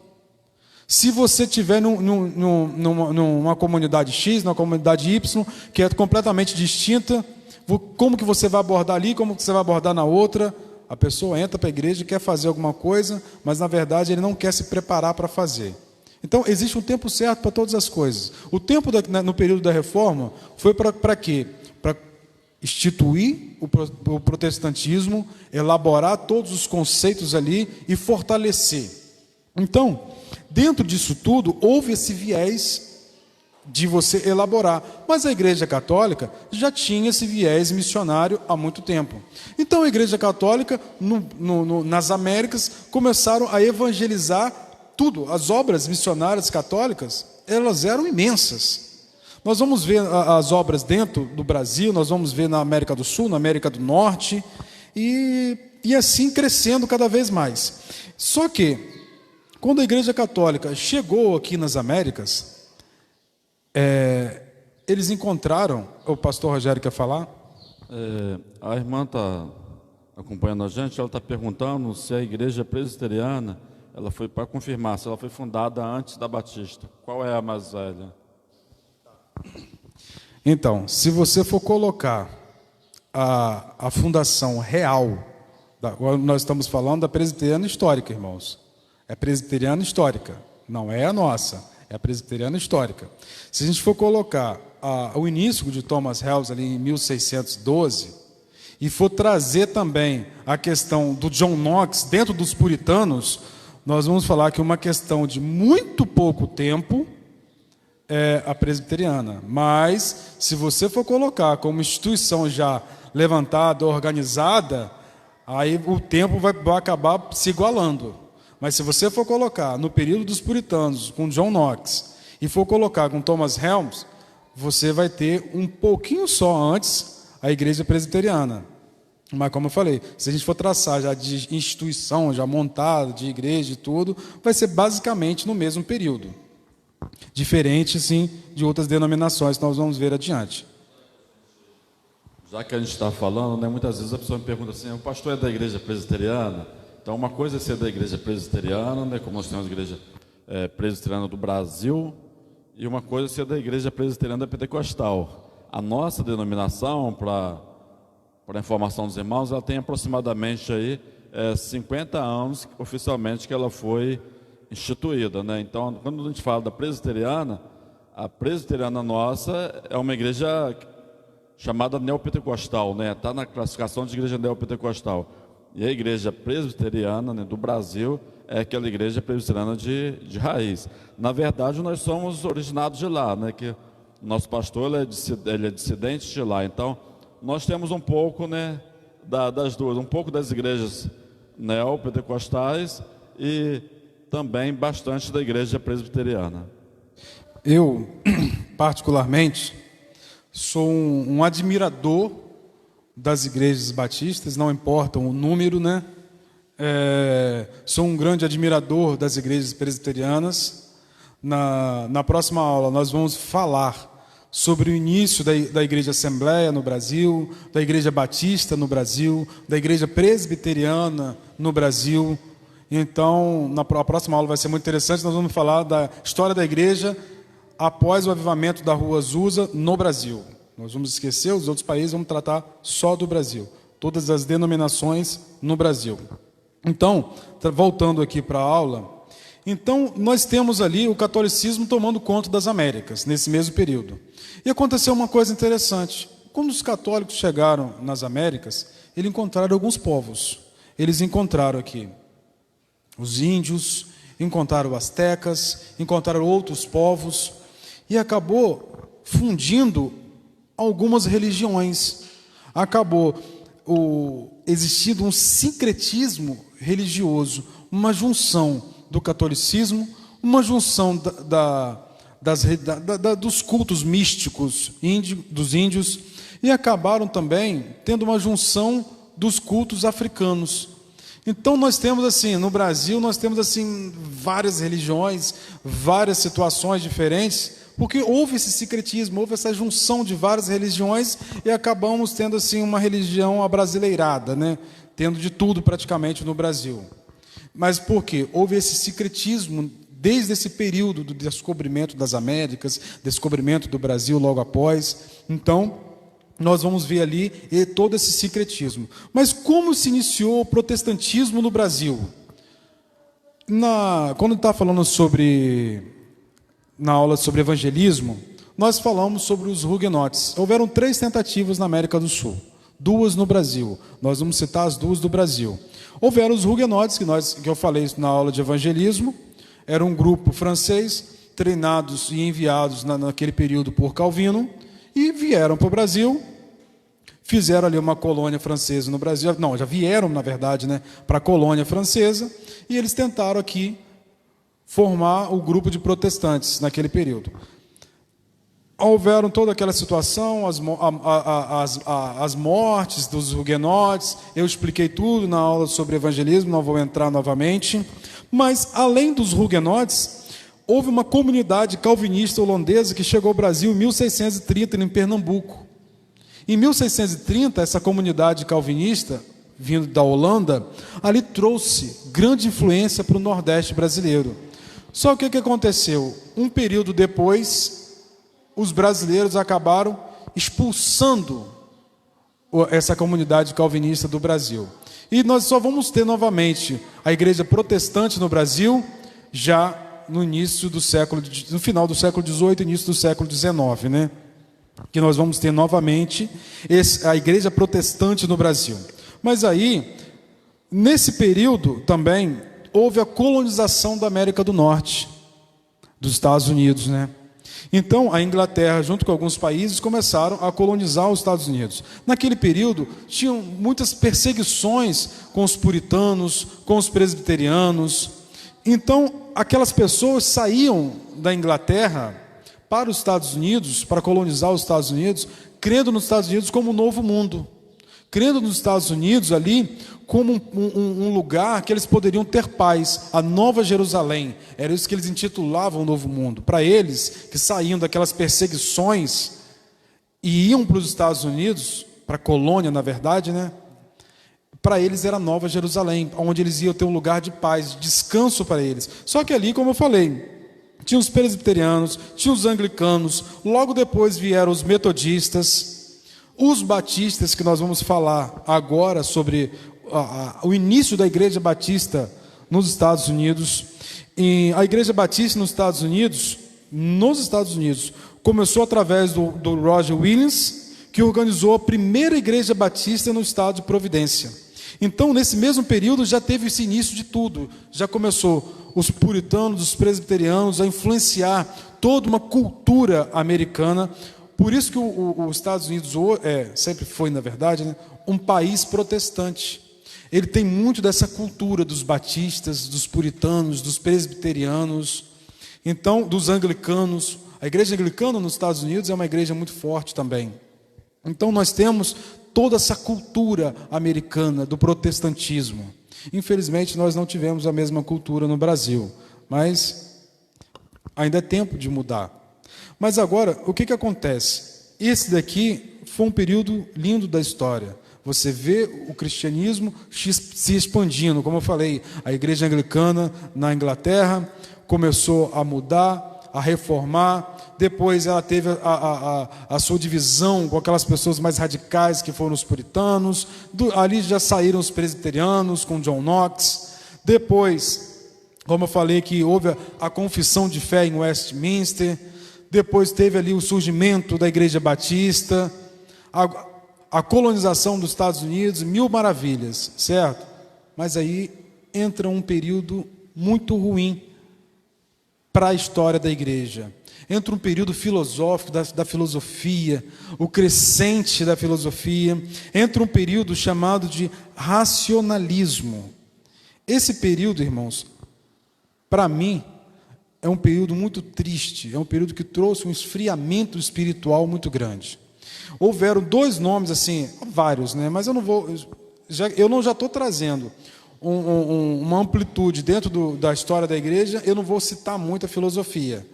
Se você estiver numa comunidade X, numa comunidade Y, que é completamente distinta, como que você vai abordar ali, como que você vai abordar na outra? A pessoa entra para a igreja e quer fazer alguma coisa, mas na verdade ele não quer se preparar para fazer. Então existe um tempo certo para todas as coisas. O tempo no período da Reforma foi para quê? Para instituir o protestantismo, elaborar todos os conceitos ali e fortalecer. Então, dentro disso tudo, houve esse viés de você elaborar. Mas a Igreja Católica já tinha esse viés missionário há muito tempo. Então, a Igreja Católica, nas Américas, começaram a evangelizar tudo. As obras missionárias católicas, elas eram imensas. Nós vamos ver as obras dentro do Brasil, nós vamos ver na América do Sul, na América do Norte, e assim crescendo cada vez mais. Só que, quando a Igreja Católica chegou aqui nas Américas, eles encontraram... O pastor Rogério quer falar? A irmã está acompanhando a gente, ela está perguntando se a igreja presbiteriana, ela foi para confirmar, se ela foi fundada antes da Batista. Qual é a mais velha? Então, se você for colocar a fundação real, nós estamos falando da presbiteriana histórica, irmãos. É presbiteriana histórica, não é a nossa, é a presbiteriana histórica. Se a gente for colocar o início de Thomas Hells ali em 1612, e for trazer também a questão do John Knox dentro dos puritanos, nós vamos falar que uma questão de muito pouco tempo é a presbiteriana. Mas, se você for colocar como instituição já levantada, organizada, aí o tempo vai acabar se igualando. Mas se você for colocar no período dos puritanos, com John Knox, e for colocar com Thomas Helms, você vai ter um pouquinho só antes a igreja presbiteriana. Mas, como eu falei, se a gente for traçar já de instituição, já montada, de igreja e tudo, vai ser basicamente no mesmo período. Diferente, sim, de outras denominações que nós vamos ver adiante. Já que a gente está falando, né, muitas vezes a pessoa me pergunta assim, o pastor é da igreja presbiteriana? Então, uma coisa é ser da igreja presbiteriana, né, como nós temos a igreja presbiteriana do Brasil, e uma coisa é ser da igreja presbiteriana pentecostal. A nossa denominação, para a informação dos irmãos, ela tem aproximadamente aí, 50 anos, oficialmente, que ela foi instituída, né? Então, quando a gente fala da presbiteriana, a presbiteriana nossa é uma igreja chamada neopentecostal, né? Está na classificação de igreja neopentecostal. E a igreja presbiteriana, né, do Brasil é aquela igreja presbiteriana de raiz. Na verdade, nós somos originados de lá, né? Que o nosso pastor ele é dissidente de lá. Então, nós temos um pouco, né, das duas, um pouco das igrejas neopentecostais e também bastante da igreja presbiteriana. Eu, particularmente, sou um admirador das igrejas batistas, não importa o número, né? Sou um grande admirador das igrejas presbiterianas. Na próxima aula nós vamos falar sobre o início da Igreja Assembleia no Brasil, da Igreja Batista no Brasil, da Igreja Presbiteriana no Brasil. Então, a próxima aula vai ser muito interessante, nós vamos falar da história da igreja após o avivamento da Rua Azusa no Brasil. Nós vamos esquecer os outros países, vamos tratar só do Brasil. Todas as denominações no Brasil. Então, voltando aqui para a aula, então nós temos ali o catolicismo tomando conta das Américas, nesse mesmo período. E aconteceu uma coisa interessante. Quando os católicos chegaram nas Américas, eles encontraram alguns povos. Eles encontraram aqui os índios, encontraram astecas, encontraram outros povos, e acabou fundindo algumas religiões. Acabou existindo um sincretismo religioso, uma junção do catolicismo, uma junção dos cultos místicos dos índios, e acabaram também tendo uma junção dos cultos africanos. Então nós temos assim, no Brasil, nós temos assim várias religiões, várias situações diferentes, porque houve esse sincretismo, houve essa junção de várias religiões e acabamos tendo assim uma religião abrasileirada, né? Tendo de tudo praticamente no Brasil. Mas por quê? Houve esse sincretismo desde esse período do descobrimento das Américas, descobrimento do Brasil logo após. Então, nós vamos ver ali todo esse sincretismo. Mas como se iniciou o protestantismo no Brasil? Quando está falando na aula sobre evangelismo, nós falamos sobre os huguenotes. Houveram 3 tentativas na América do Sul, 2 no Brasil. Nós vamos citar as 2 do Brasil. Houveram os huguenotes, que eu falei na aula de evangelismo, era um grupo francês, treinados e enviados naquele período por Calvino, e vieram para o Brasil, fizeram ali uma colônia francesa no Brasil, não, já vieram, na verdade, né, para a colônia francesa, e eles tentaram aqui formar o grupo de protestantes naquele período. Houveram toda aquela situação, as mortes dos huguenotes, eu expliquei tudo na aula sobre evangelismo, não vou entrar novamente, mas além dos huguenotes, houve uma comunidade calvinista holandesa que chegou ao Brasil em 1630, em Pernambuco. Em 1630, essa comunidade calvinista, vindo da Holanda, ali trouxe grande influência para o Nordeste brasileiro. Só que o que aconteceu? Um período depois, os brasileiros acabaram expulsando essa comunidade calvinista do Brasil. E nós só vamos ter novamente a igreja protestante no Brasil já no final do século XVIII, início do século XIX, né? Que nós vamos ter novamente a igreja protestante no Brasil. Mas aí, nesse período também, houve a colonização da América do Norte, dos Estados Unidos, né? Então, a Inglaterra, junto com alguns países, começaram a colonizar os Estados Unidos. Naquele período, tinham muitas perseguições com os puritanos, com os presbiterianos. Então, aquelas pessoas saíam da Inglaterra para os Estados Unidos, para colonizar os Estados Unidos, crendo nos Estados Unidos como um novo mundo. Crendo nos Estados Unidos ali como um lugar que eles poderiam ter paz, a Nova Jerusalém. Era isso que eles intitulavam o Novo Mundo. Para eles, que saíam daquelas perseguições e iam para os Estados Unidos, para a colônia, na verdade, né? Para eles era Nova Jerusalém, onde eles iam ter um lugar de paz, de descanso para eles. Só que ali, como eu falei, tinha os presbiterianos, tinha os anglicanos, logo depois vieram os metodistas, os batistas, que nós vamos falar agora sobre o início da Igreja Batista nos Estados Unidos. E a Igreja Batista nos Estados Unidos, começou através do Roger Williams, que organizou a primeira Igreja Batista no estado de Providência. Então, nesse mesmo período, já teve esse início de tudo. Já começou os puritanos, os presbiterianos a influenciar toda uma cultura americana. Por isso que os Estados Unidos sempre foi, na verdade, né, um país protestante. Ele tem muito dessa cultura dos batistas, dos puritanos, dos presbiterianos, então dos anglicanos. A igreja anglicana nos Estados Unidos é uma igreja muito forte também. Então nós temos toda essa cultura americana do protestantismo. Infelizmente nós não tivemos a mesma cultura no Brasil, mas ainda é tempo de mudar. Mas agora, o que acontece? Esse daqui foi um período lindo da história. Você vê o cristianismo se expandindo. Como eu falei, a igreja anglicana na Inglaterra começou a mudar, a reformar. Depois ela teve a sua divisão com aquelas pessoas mais radicais que foram os puritanos. Ali já saíram os presbiterianos com John Knox. Depois, como eu falei, que houve a confissão de fé em Westminster. Depois teve ali o surgimento da Igreja Batista, a colonização dos Estados Unidos, mil maravilhas, certo? Mas aí entra um período muito ruim para a história da igreja. Entra um período filosófico da filosofia, o crescente da filosofia. Entra um período chamado de racionalismo. Esse período, irmãos, para mim, é um período muito triste, é um período que trouxe um esfriamento espiritual muito grande. Houveram dois nomes, assim, vários, né? Mas eu não vou, já estou trazendo uma amplitude dentro da história da igreja. Eu não vou citar muito a filosofia,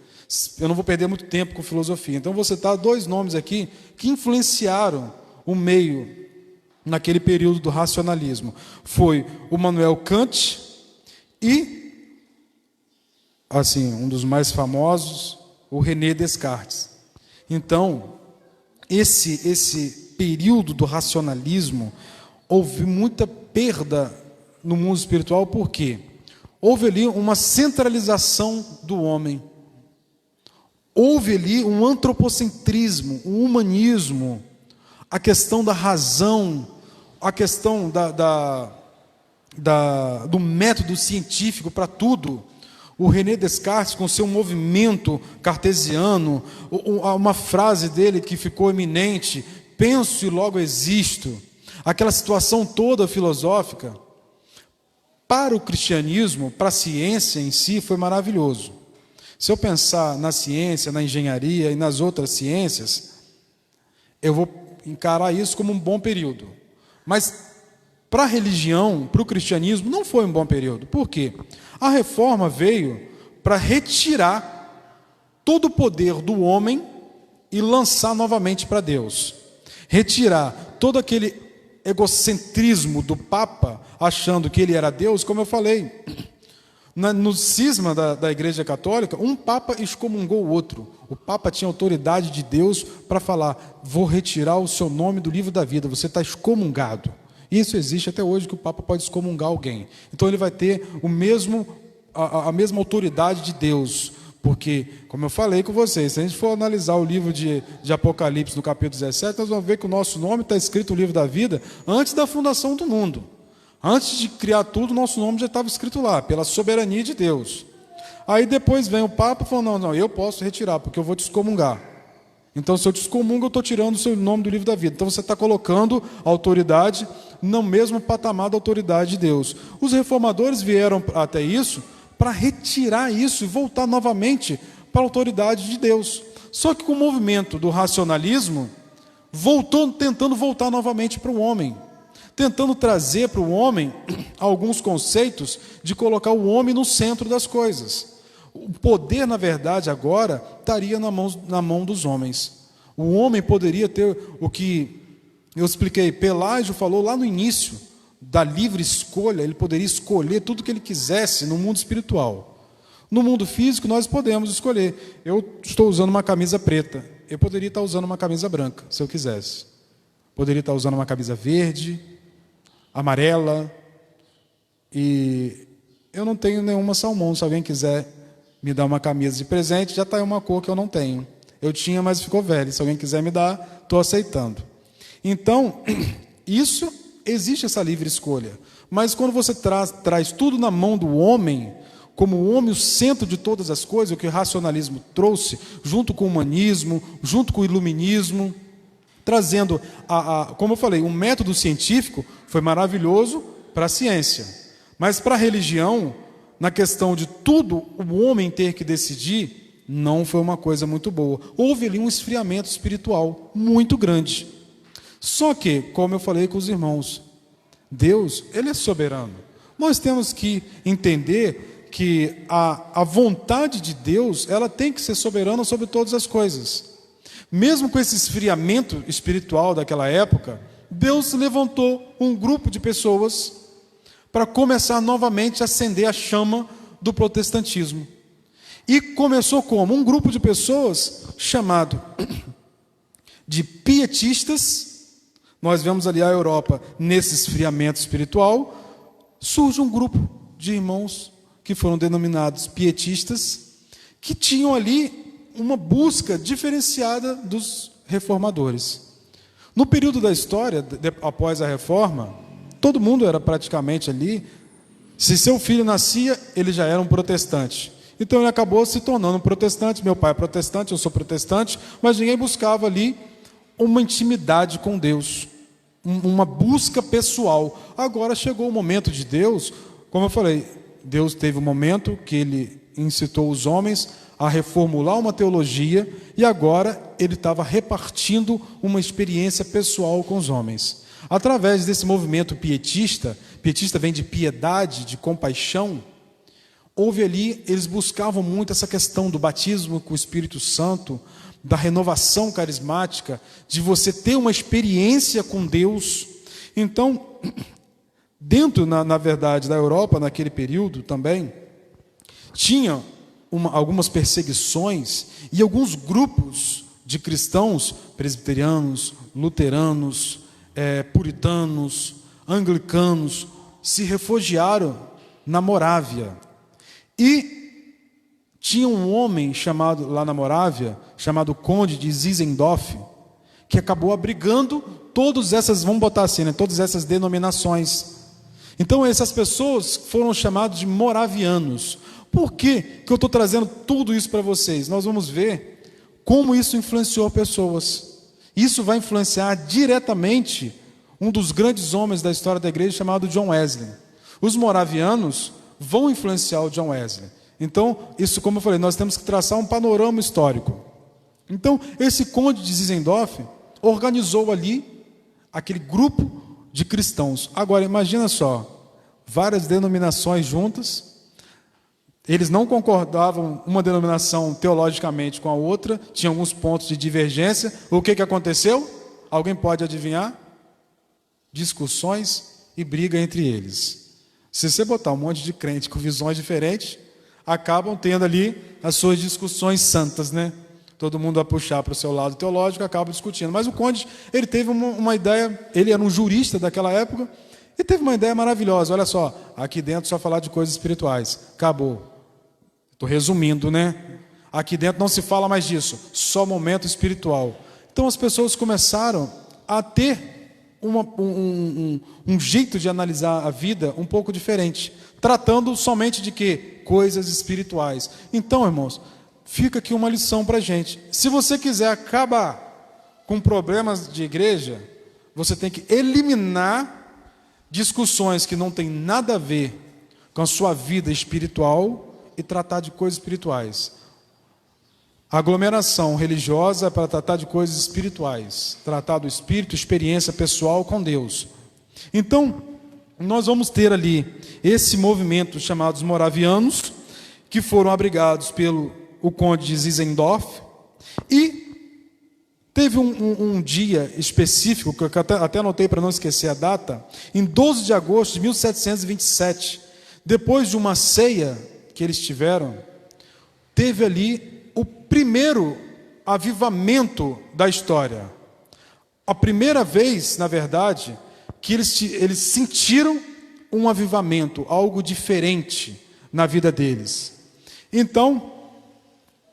eu não vou perder muito tempo com filosofia. Então, vou citar dois nomes aqui que influenciaram o meio naquele período do racionalismo. Foi o Immanuel Kant e, assim, um dos mais famosos, o René Descartes. Então, esse período do racionalismo, houve muita perda no mundo espiritual. Por quê? Houve ali uma centralização do homem. Houve ali um antropocentrismo, um humanismo, a questão da razão, a questão do método científico para tudo. O René Descartes, com seu movimento cartesiano, uma frase dele que ficou eminente: penso e logo existo. Aquela situação toda filosófica, para o cristianismo, para a ciência em si, foi maravilhoso. Se eu pensar na ciência, na engenharia e nas outras ciências, eu vou encarar isso como um bom período. Mas para a religião, para o cristianismo, não foi um bom período. Por quê? A reforma veio para retirar todo o poder do homem e lançar novamente para Deus. Retirar todo aquele egocentrismo do Papa, achando que ele era Deus. Como eu falei, no cisma da Igreja Católica, um Papa excomungou o outro. O Papa tinha autoridade de Deus para falar: vou retirar o seu nome do livro da vida, você está excomungado. Isso existe até hoje, que o Papa pode excomungar alguém. Então ele vai ter a mesma autoridade de Deus. Porque, como eu falei com vocês, se a gente for analisar o livro de Apocalipse, no capítulo 17, nós vamos ver que o nosso nome está escrito no livro da vida antes da fundação do mundo. Antes de criar tudo, o nosso nome já estava escrito lá, pela soberania de Deus. Aí depois vem o Papa e fala: não, eu posso retirar, porque eu vou te excomungar. Então, se eu te excomungo, eu estou tirando o seu nome do livro da vida. Então, você está colocando a autoridade no mesmo patamar da autoridade de Deus. Os reformadores vieram até isso para retirar isso e voltar novamente para a autoridade de Deus. Só que com o movimento do racionalismo, tentando voltar novamente para o homem. Tentando trazer para o homem alguns conceitos de colocar o homem no centro das coisas. O poder, na verdade, agora estaria na mão dos homens. O homem poderia ter o que eu expliquei. Pelágio falou lá no início da livre escolha. Ele poderia escolher tudo que ele quisesse no mundo espiritual. No mundo físico, nós podemos escolher. Eu estou usando uma camisa preta. Eu poderia estar usando uma camisa branca, se eu quisesse. Poderia estar usando uma camisa verde, amarela. E eu não tenho nenhuma salmão. Se alguém quiser me dar uma camisa de presente, já está aí uma cor que eu não tenho. Eu tinha, mas ficou velho. Se alguém quiser me dar, estou aceitando. Então, existe essa livre escolha. Mas quando você traz tudo na mão do homem, como o homem o centro de todas as coisas, o que o racionalismo trouxe, junto com o humanismo, junto com o iluminismo, trazendo, como eu falei, um método científico foi maravilhoso para a ciência. Mas para a religião, na questão de tudo o homem ter que decidir, não foi uma coisa muito boa. Houve ali um esfriamento espiritual muito grande. Só que, como eu falei com os irmãos, Deus, Ele é soberano. Nós temos que entender que a vontade de Deus, ela tem que ser soberana sobre todas as coisas. Mesmo com esse esfriamento espiritual daquela época, Deus levantou um grupo de pessoas para começar novamente a acender a chama do protestantismo. E começou como? Um grupo de pessoas chamado de pietistas. Nós vemos ali a Europa nesse esfriamento espiritual. Surge um grupo de irmãos que foram denominados pietistas, que tinham ali uma busca diferenciada dos reformadores. No período da história, após a reforma, todo mundo era praticamente ali. Se seu filho nascia, ele já era um protestante. Então ele acabou se tornando um protestante. Meu pai é protestante, eu sou protestante, mas ninguém buscava ali uma intimidade com Deus, uma busca pessoal. Agora chegou o momento de Deus, como eu falei, Deus teve um momento que ele incitou os homens a reformular uma teologia, e agora ele estava repartindo uma experiência pessoal com os homens. Através desse movimento pietista, pietista vem de piedade, de compaixão, houve ali, eles buscavam muito essa questão do batismo com o Espírito Santo, da renovação carismática, de você ter uma experiência com Deus. Então, dentro, na verdade, da Europa, naquele período também, tinha algumas perseguições e alguns grupos de cristãos, presbiterianos, luteranos, puritanos, anglicanos, se refugiaram na Morávia. E tinha um homem chamado, lá na Morávia, chamado Conde de Zinzendorf, que acabou abrigando todas essas, vamos botar assim, né, todas essas denominações. Então essas pessoas foram chamadas de moravianos. Por que eu estou trazendo tudo isso para vocês? Nós vamos ver como isso influenciou pessoas. Isso vai influenciar diretamente um dos grandes homens da história da igreja, chamado John Wesley. Os moravianos vão influenciar o John Wesley. Então, isso, como eu falei, nós temos que traçar um panorama histórico. Então, esse conde de Zinzendorf organizou ali aquele grupo de cristãos. Agora, imagina só, várias denominações juntas. Eles não concordavam uma denominação teologicamente com a outra, tinha alguns pontos de divergência. O que aconteceu? Alguém pode adivinhar? Discussões e briga entre eles. Se você botar um monte de crente com visões diferentes, acabam tendo ali as suas discussões santas, né? Todo mundo a puxar para o seu lado teológico, acaba discutindo. Mas o conde, ele teve uma ideia, ele era um jurista daquela época, e teve uma ideia maravilhosa. Olha só, aqui dentro só falar de coisas espirituais. Acabou. Estou resumindo, né? Aqui dentro não se fala mais disso, só momento espiritual. Então as pessoas começaram a ter um jeito de analisar a vida um pouco diferente, tratando somente de quê? Coisas espirituais. Então, irmãos, fica aqui uma lição para a gente. Se você quiser acabar com problemas de igreja, você tem que eliminar discussões que não têm nada a ver com a sua vida espiritual e tratar de coisas espirituais. A aglomeração religiosa é para tratar de coisas espirituais, tratar do espírito, experiência pessoal com Deus. Então, nós vamos ter ali esse movimento chamados moravianos, que foram abrigados pelo conde de Zinzendorf, e teve um dia específico, que eu até anotei para não esquecer a data, em 12 de agosto de 1727, depois de uma ceia que eles tiveram, teve ali o primeiro avivamento da história. A primeira vez, na verdade, que eles sentiram um avivamento, algo diferente na vida deles. Então,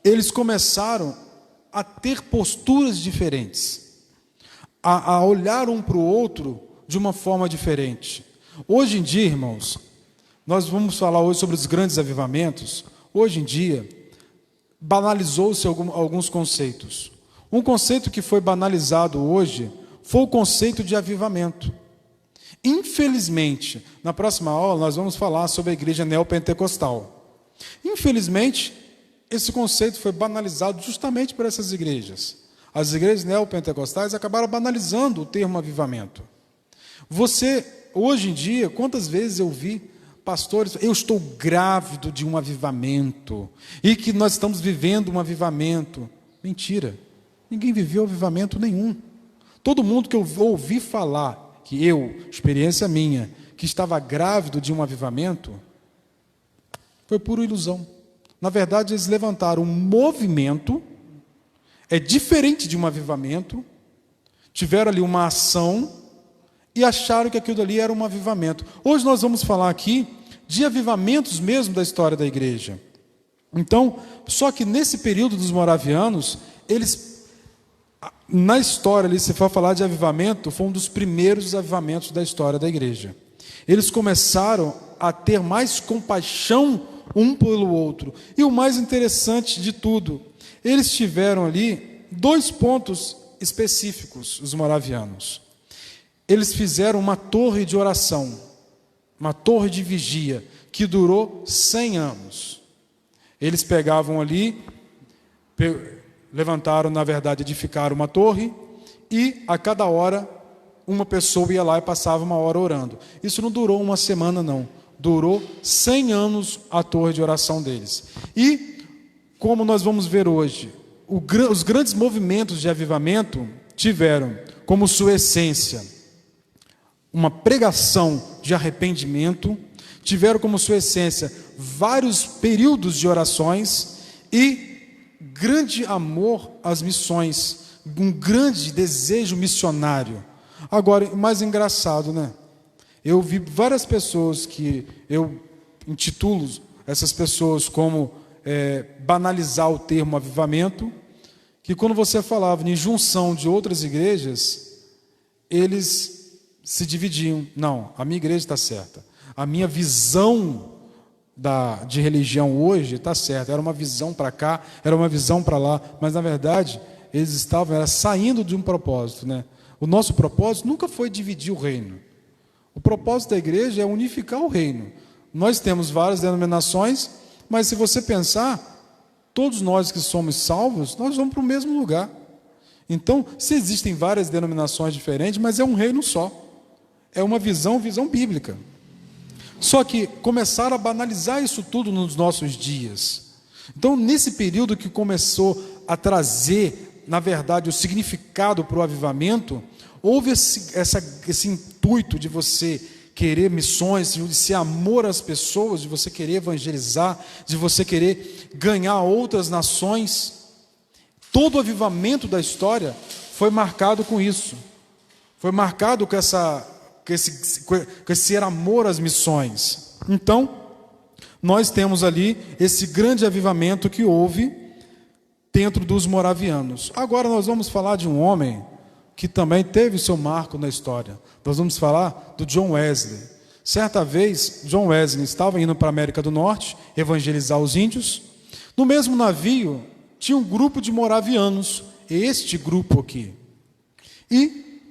eles começaram a ter posturas diferentes, a olhar um para o outro de uma forma diferente. Hoje em dia, irmãos, nós vamos falar hoje sobre os grandes avivamentos. Hoje em dia, banalizou-se alguns conceitos. Um conceito que foi banalizado hoje foi o conceito de avivamento. Infelizmente, na próxima aula nós vamos falar sobre a igreja neopentecostal. Infelizmente, esse conceito foi banalizado justamente por essas igrejas. As igrejas neopentecostais acabaram banalizando o termo avivamento. Você, hoje em dia, quantas vezes eu vi pastores, eu estou grávido de um avivamento, e que nós estamos vivendo um avivamento. Mentira, ninguém viveu avivamento nenhum. Todo mundo que eu ouvi falar, que eu, experiência minha, que estava grávido de um avivamento, foi pura ilusão. Na verdade, eles levantaram um movimento, é diferente de um avivamento, tiveram ali uma ação e acharam que aquilo ali era um avivamento. Hoje nós vamos falar aqui de avivamentos mesmo da história da igreja. Então, só que nesse período dos moravianos, eles, na história ali, se for falar de avivamento, foi um dos primeiros avivamentos da história da igreja. Eles começaram a ter mais compaixão um pelo outro. E o mais interessante de tudo, eles tiveram ali 2 pontos específicos, os moravianos. Eles fizeram uma torre de oração, uma torre de vigia, que durou 100 anos. Eles pegavam ali, levantaram, na verdade, edificaram uma torre, e a cada hora uma pessoa ia lá e passava uma hora orando. Isso não durou uma semana, não. Durou 100 anos a torre de oração deles. E, como nós vamos ver hoje, os grandes movimentos de avivamento tiveram como sua essência uma pregação de arrependimento, tiveram como sua essência vários períodos de orações e grande amor às missões, um grande desejo missionário. Agora, o mais engraçado, né? Eu vi várias pessoas que eu intitulo essas pessoas como banalizar o termo avivamento, que quando você falava em junção de outras igrejas, eles se dividiam. Não, a minha igreja está certa. A minha visão de religião hoje está certa. Era uma visão para cá, era uma visão para lá, mas na verdade eles estavam saindo de um propósito, né? O nosso propósito nunca foi dividir o reino. O propósito da igreja é unificar o reino. Nós temos várias denominações, mas se você pensar, todos nós que somos salvos, nós vamos para o mesmo lugar. Então, se existem várias denominações diferentes, mas é um reino só. É uma visão bíblica. Só que começaram a banalizar isso tudo nos nossos dias. Então, nesse período que começou a trazer, na verdade, o significado para o avivamento, houve esse intuito de você querer missões, de esse amor às pessoas, de você querer evangelizar, de você querer ganhar outras nações. Todo o avivamento da história foi marcado com isso. Foi marcado com esse amor às missões. Então, nós temos ali esse grande avivamento que houve dentro dos moravianos. Agora nós vamos falar de um homem que também teve o seu marco na história. Nós vamos falar do John Wesley. Certa vez, John Wesley estava indo para a América do Norte evangelizar os índios. No mesmo navio tinha um grupo de moravianos, este grupo aqui. E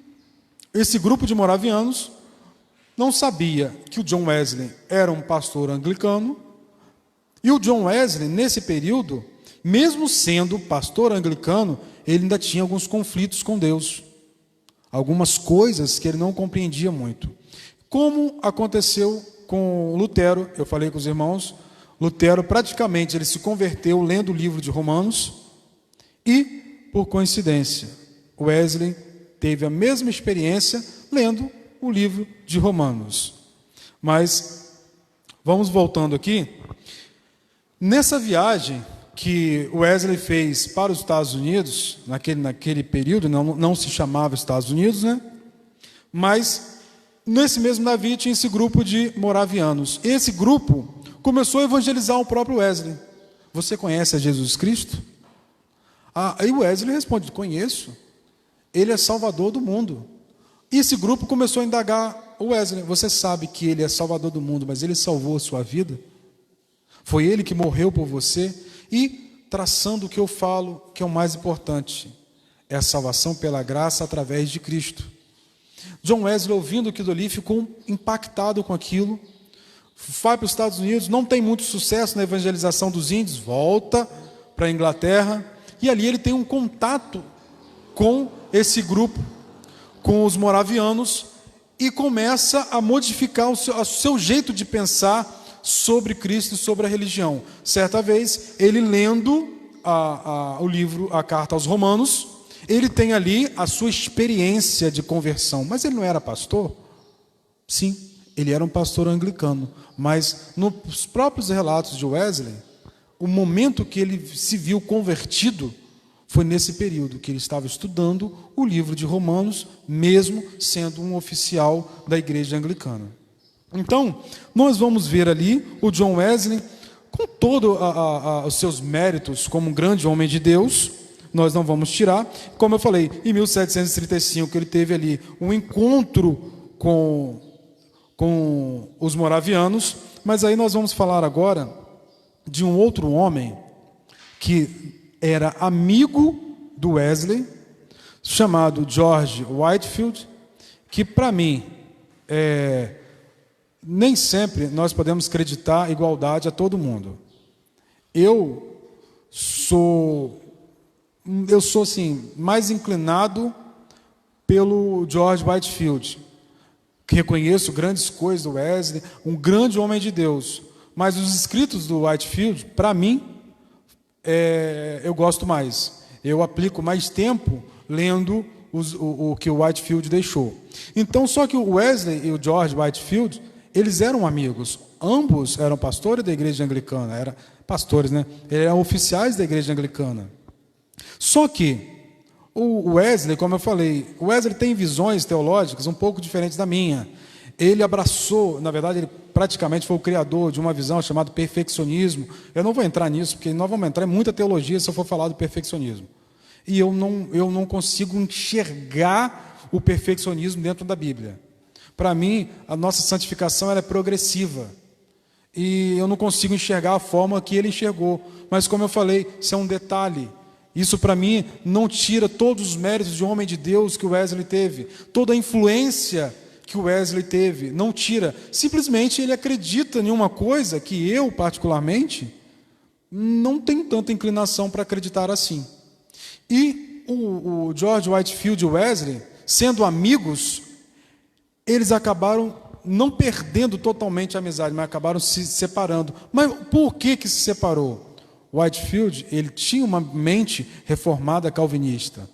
esse grupo de moravianos não sabia que o John Wesley era um pastor anglicano. E o John Wesley, nesse período, mesmo sendo pastor anglicano, ele ainda tinha alguns conflitos com Deus. Algumas coisas que ele não compreendia muito. Como aconteceu com Lutero, eu falei com os irmãos, Lutero praticamente ele se converteu lendo o livro de Romanos e, por coincidência, Wesley teve a mesma experiência lendo o livro de Romanos. Mas, vamos voltando aqui. Nessa viagem que Wesley fez para os Estados Unidos, naquele período, não se chamava Estados Unidos, né? Mas, nesse mesmo navio tinha esse grupo de moravianos. Esse grupo começou a evangelizar o próprio Wesley. Você conhece a Jesus Cristo? Aí Wesley responde, conheço. Ele é salvador do mundo. E esse grupo começou a indagar o Wesley. Você sabe que ele é salvador do mundo, mas ele salvou a sua vida? Foi ele que morreu por você? E traçando o que eu falo, que é o mais importante, é a salvação pela graça através de Cristo. John Wesley, ouvindo aquilo ali, ficou impactado com aquilo, vai para os Estados Unidos, não tem muito sucesso na evangelização dos índios, volta para a Inglaterra, e ali ele tem um contato com esse grupo, com os moravianos, e começa a modificar o seu jeito de pensar sobre Cristo e sobre a religião. Certa vez, ele lendo o livro, a carta aos Romanos, ele tem ali a sua experiência de conversão. Mas ele não era pastor? Sim, ele era um pastor anglicano. Mas nos próprios relatos de Wesley, o momento que ele se viu convertido foi nesse período que ele estava estudando o livro de Romanos, mesmo sendo um oficial da igreja anglicana. Então, nós vamos ver ali o John Wesley, com todos os seus méritos como um grande homem de Deus, nós não vamos tirar. Como eu falei, em 1735 ele teve ali um encontro com os moravianos, mas aí nós vamos falar agora de um outro homem que era amigo do Wesley, chamado George Whitefield, que para mim, nem sempre nós podemos acreditar igualdade a todo mundo. Eu sou assim, mais inclinado pelo George Whitefield, que reconheço grandes coisas do Wesley, um grande homem de Deus, mas os escritos do Whitefield, para mim, eu gosto mais. Eu aplico mais tempo lendo o que o Whitefield deixou. Então, só que o Wesley e o George Whitefield, eles eram amigos. Ambos eram pastores da igreja anglicana. Eram pastores, né? Eles eram oficiais da igreja anglicana. Só que o Wesley, como eu falei, o Wesley tem visões teológicas um pouco diferentes da minha. Ele abraçou, na verdade, ele praticamente foi o criador de uma visão chamada perfeccionismo. Eu não vou entrar nisso, porque nós vamos entrar em muita teologia se eu for falar do perfeccionismo. E eu não consigo enxergar o perfeccionismo dentro da Bíblia. Para mim, a nossa santificação ela é progressiva. E eu não consigo enxergar a forma que ele enxergou. Mas, como eu falei, isso é um detalhe. Isso, para mim, não tira todos os méritos de homem de Deus que o Wesley teve. Toda a influência que o Wesley teve, não tira. Simplesmente ele acredita em uma coisa que eu, particularmente, não tenho tanta inclinação para acreditar assim. E o George Whitefield e o Wesley, sendo amigos, eles acabaram não perdendo totalmente a amizade, mas acabaram se separando. Mas por que se separou? Whitefield, ele tinha uma mente reformada calvinista.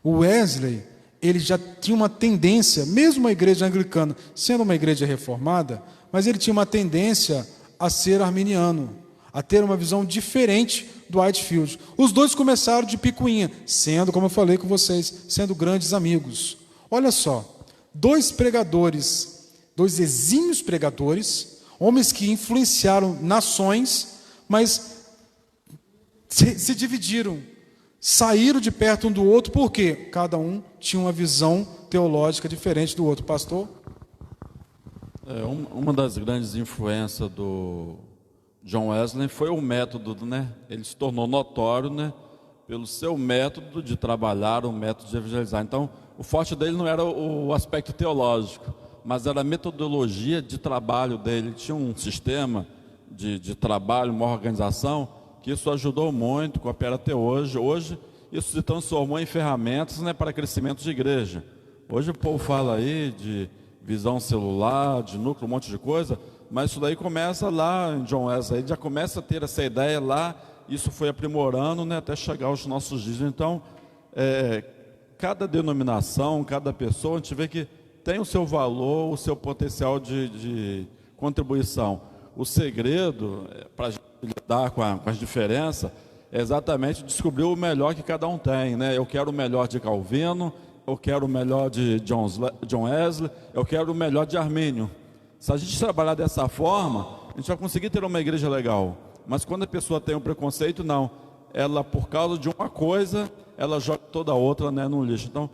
O Wesley, ele já tinha uma tendência, mesmo a igreja anglicana sendo uma igreja reformada, mas ele tinha uma tendência a ser arminiano, a ter uma visão diferente do Whitefield. Os dois começaram de picuinha, sendo, como eu falei com vocês, sendo grandes amigos. Olha só, dois pregadores, dois exímios pregadores, homens que influenciaram nações, mas se dividiram, saíram de perto um do outro, porque cada um tinha uma visão teológica diferente do outro. Pastor? Uma das grandes influências do John Wesley foi o método, né? Ele se tornou notório, né, pelo seu método de trabalhar, o método de evangelizar. Então, o forte dele não era o aspecto teológico, mas era a metodologia de trabalho dele. Ele tinha um sistema de trabalho, uma organização, que isso ajudou muito, coopera até hoje. Hoje, isso se transformou em ferramentas, né, para crescimento de igreja. Hoje o povo fala aí de visão celular, de núcleo, um monte de coisa, mas isso daí começa lá em John Wesley, ele já começa a ter essa ideia lá, isso foi aprimorando, né, até chegar aos nossos dias. Então, cada denominação, cada pessoa, a gente vê que tem o seu valor, o seu potencial de contribuição. O segredo para lidar com as diferenças é exatamente descobrir o melhor que cada um tem, né? Eu quero o melhor de Calvino, eu quero o melhor de John Wesley, eu quero o melhor de Armínio. Se a gente trabalhar dessa forma, a gente vai conseguir ter uma igreja legal. Mas quando a pessoa tem um preconceito, não. Ela, por causa de uma coisa, ela joga toda a outra, né, no lixo. Então,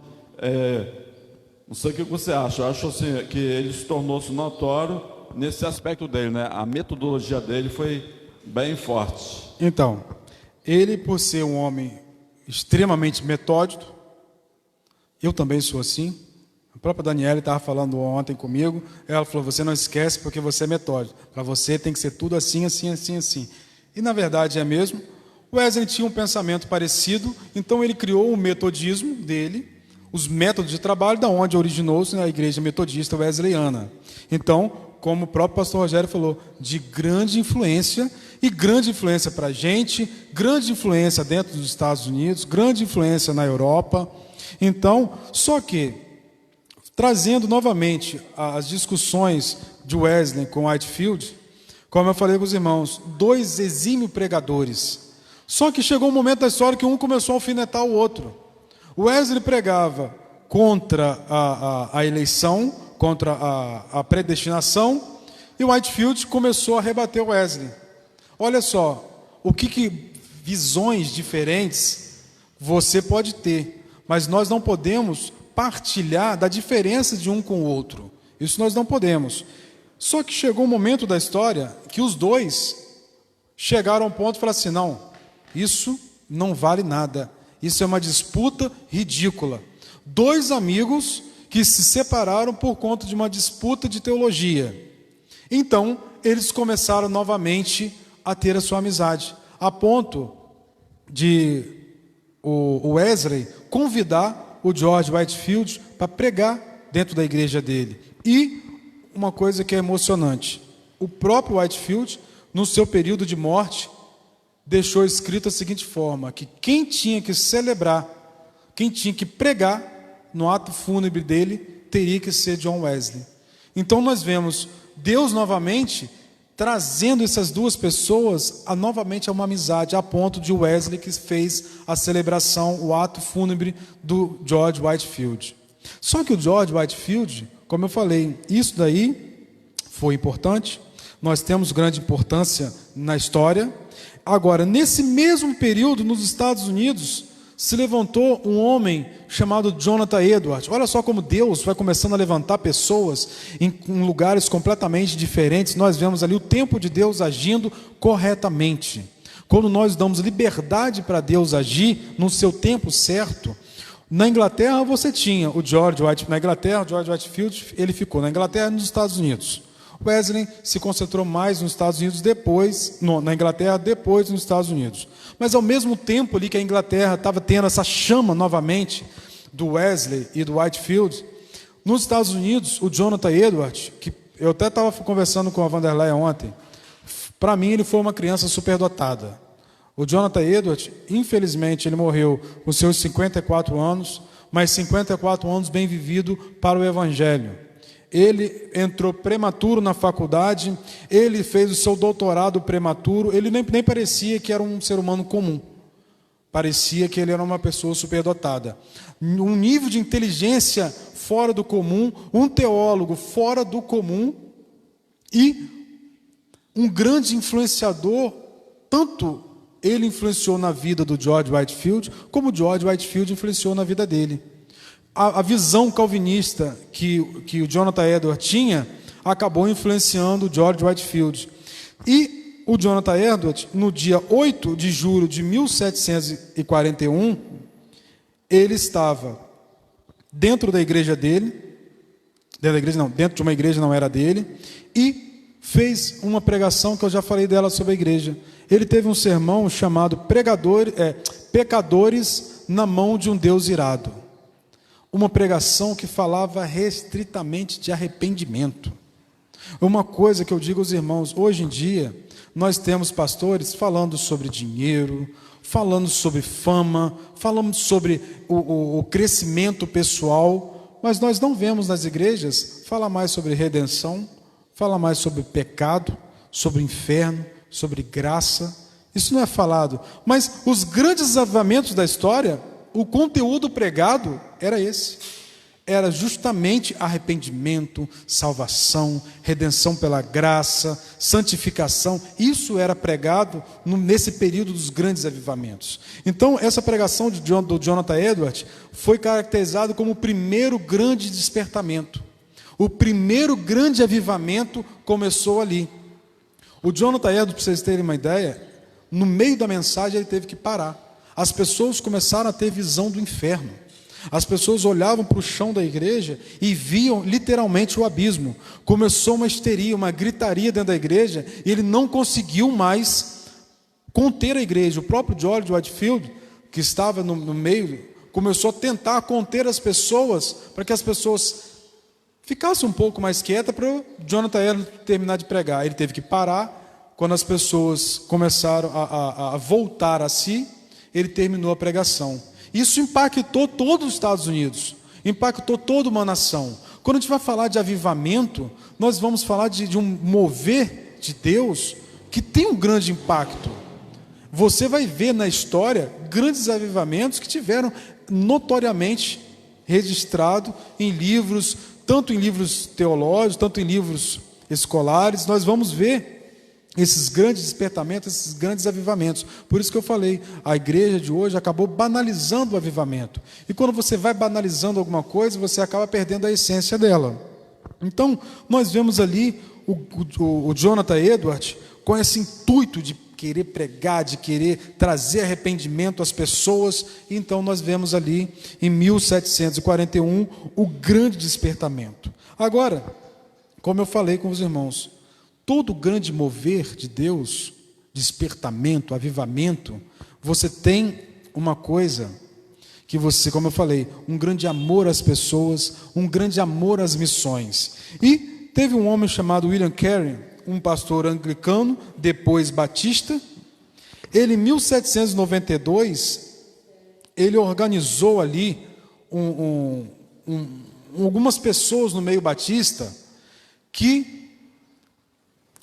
não sei o que você acha. Eu acho assim, que ele se tornou-se notório nesse aspecto dele, né? A metodologia dele foi bem forte. Então, ele, por ser um homem extremamente metódico, eu também sou assim. A própria Daniela estava falando ontem comigo, ela falou, você não esquece porque você é metódico. Para você tem que ser tudo assim, assim, assim, assim. E na verdade é mesmo. O Wesley tinha um pensamento parecido, então ele criou o metodismo dele, os métodos de trabalho, da onde originou-se a igreja metodista wesleyana. Então, como o próprio pastor Rogério falou, de grande influência, e grande influência para a gente, grande influência dentro dos Estados Unidos, grande influência na Europa. Então, só que, trazendo novamente as discussões de Wesley com Whitefield, como eu falei com os irmãos, 2 exímios pregadores. Só que chegou um momento da história que um começou a alfinetar o outro. O Wesley pregava contra a eleição, contra a predestinação, e o Whitefield começou a rebater o Wesley. Olha só, que visões diferentes você pode ter, mas nós não podemos partilhar da diferença de um com o outro. Isso nós não podemos. Só que chegou um momento da história que os dois chegaram ao ponto e falaram assim: não, isso não vale nada. Isso é uma disputa ridícula. 2 amigos que se separaram por conta de uma disputa de teologia. Então, eles começaram novamente a ter a sua amizade, a ponto de o Wesley convidar o George Whitefield para pregar dentro da igreja dele. E uma coisa que é emocionante, o próprio Whitefield, no seu período de morte, deixou escrito da seguinte forma, que quem tinha que celebrar, quem tinha que pregar no ato fúnebre dele, teria que ser John Wesley. Então nós vemos Deus novamente trazendo essas 2 pessoas novamente a uma amizade, a ponto de Wesley que fez a celebração, o ato fúnebre do George Whitefield. Só que o George Whitefield, como eu falei, isso daí foi importante, nós temos grande importância na história. Agora, nesse mesmo período, nos Estados Unidos, se levantou um homem chamado Jonathan Edwards. Olha só como Deus vai começando a levantar pessoas em lugares completamente diferentes. Nós vemos ali o tempo de Deus agindo corretamente. Quando nós damos liberdade para Deus agir no seu tempo certo. Na Inglaterra você tinha o George Whitefield. Na Inglaterra, o George Whitefield, ele ficou na Inglaterra e nos Estados Unidos. Wesley se concentrou mais nos Estados Unidos, depois na Inglaterra, depois nos Estados Unidos. Mas ao mesmo tempo ali que a Inglaterra estava tendo essa chama novamente do Wesley e do Whitefield, nos Estados Unidos, o Jonathan Edwards, que eu até estava conversando com a Vanderlei ontem, para mim ele foi uma criança superdotada. O Jonathan Edwards, infelizmente, ele morreu com seus 54 anos, mas 54 anos bem vivido para o Evangelho. Ele entrou prematuro na faculdade, ele fez o seu doutorado prematuro, ele nem parecia que era um ser humano comum. Parecia que ele era uma pessoa superdotada. Um nível de inteligência fora do comum, um teólogo fora do comum e um grande influenciador. Tanto ele influenciou na vida do George Whitefield, como o George Whitefield influenciou na vida dele. A visão calvinista que o Jonathan Edwards tinha acabou influenciando o George Whitefield. E o Jonathan Edwards, no dia 8 de julho de 1741, ele estava dentro da igreja dele, dentro de uma igreja não era dele, e fez uma pregação que eu já falei dela sobre a igreja. Ele teve um sermão chamado Pecadores na mão de um Deus irado. Uma pregação que falava restritamente de arrependimento. Uma coisa que eu digo aos irmãos, hoje em dia, nós temos pastores falando sobre dinheiro, falando sobre fama, falando sobre o crescimento pessoal, mas nós não vemos nas igrejas falar mais sobre redenção, falar mais sobre pecado, sobre inferno, sobre graça. Isso não é falado. Mas os grandes avivamentos da história, o conteúdo pregado era esse. Era justamente arrependimento, salvação, redenção pela graça, santificação. Isso era pregado nesse período dos grandes avivamentos. Então, essa pregação do Jonathan Edwards foi caracterizada como o primeiro grande despertamento. O primeiro grande avivamento começou ali. O Jonathan Edwards, para vocês terem uma ideia, no meio da mensagem ele teve que parar. As pessoas começaram a ter visão do inferno. As pessoas olhavam para o chão da igreja e viam literalmente o abismo. Começou uma histeria, uma gritaria dentro da igreja, e ele não conseguiu mais conter a igreja. O próprio George Whitefield, que estava no meio, começou a tentar conter as pessoas, para que as pessoas ficassem um pouco mais quietas para o Jonathan Edwards terminar de pregar. Ele teve que parar. Quando as pessoas começaram a voltar a si, ele terminou a pregação. Isso impactou todos os Estados Unidos, impactou toda uma nação. Quando a gente vai falar de avivamento, nós vamos falar de um mover de Deus que tem um grande impacto. Você vai ver na história grandes avivamentos que tiveram notoriamente registrado em livros, tanto em livros teológicos, tanto em livros escolares. Nós vamos ver esses grandes despertamentos, esses grandes avivamentos. Por isso que eu falei, a igreja de hoje acabou banalizando o avivamento. E quando você vai banalizando alguma coisa, você acaba perdendo a essência dela. Então, nós vemos ali o Jonathan Edwards com esse intuito de querer pregar, de querer trazer arrependimento às pessoas. Então nós vemos ali em 1741 o grande despertamento. Agora, como eu falei com os irmãos, todo grande mover de Deus, despertamento, avivamento, você tem uma coisa que você, como eu falei, um grande amor às pessoas, um grande amor às missões. E teve um homem chamado William Carey, um pastor anglicano, depois batista. Ele, em 1792, ele organizou ali algumas pessoas no meio batista que,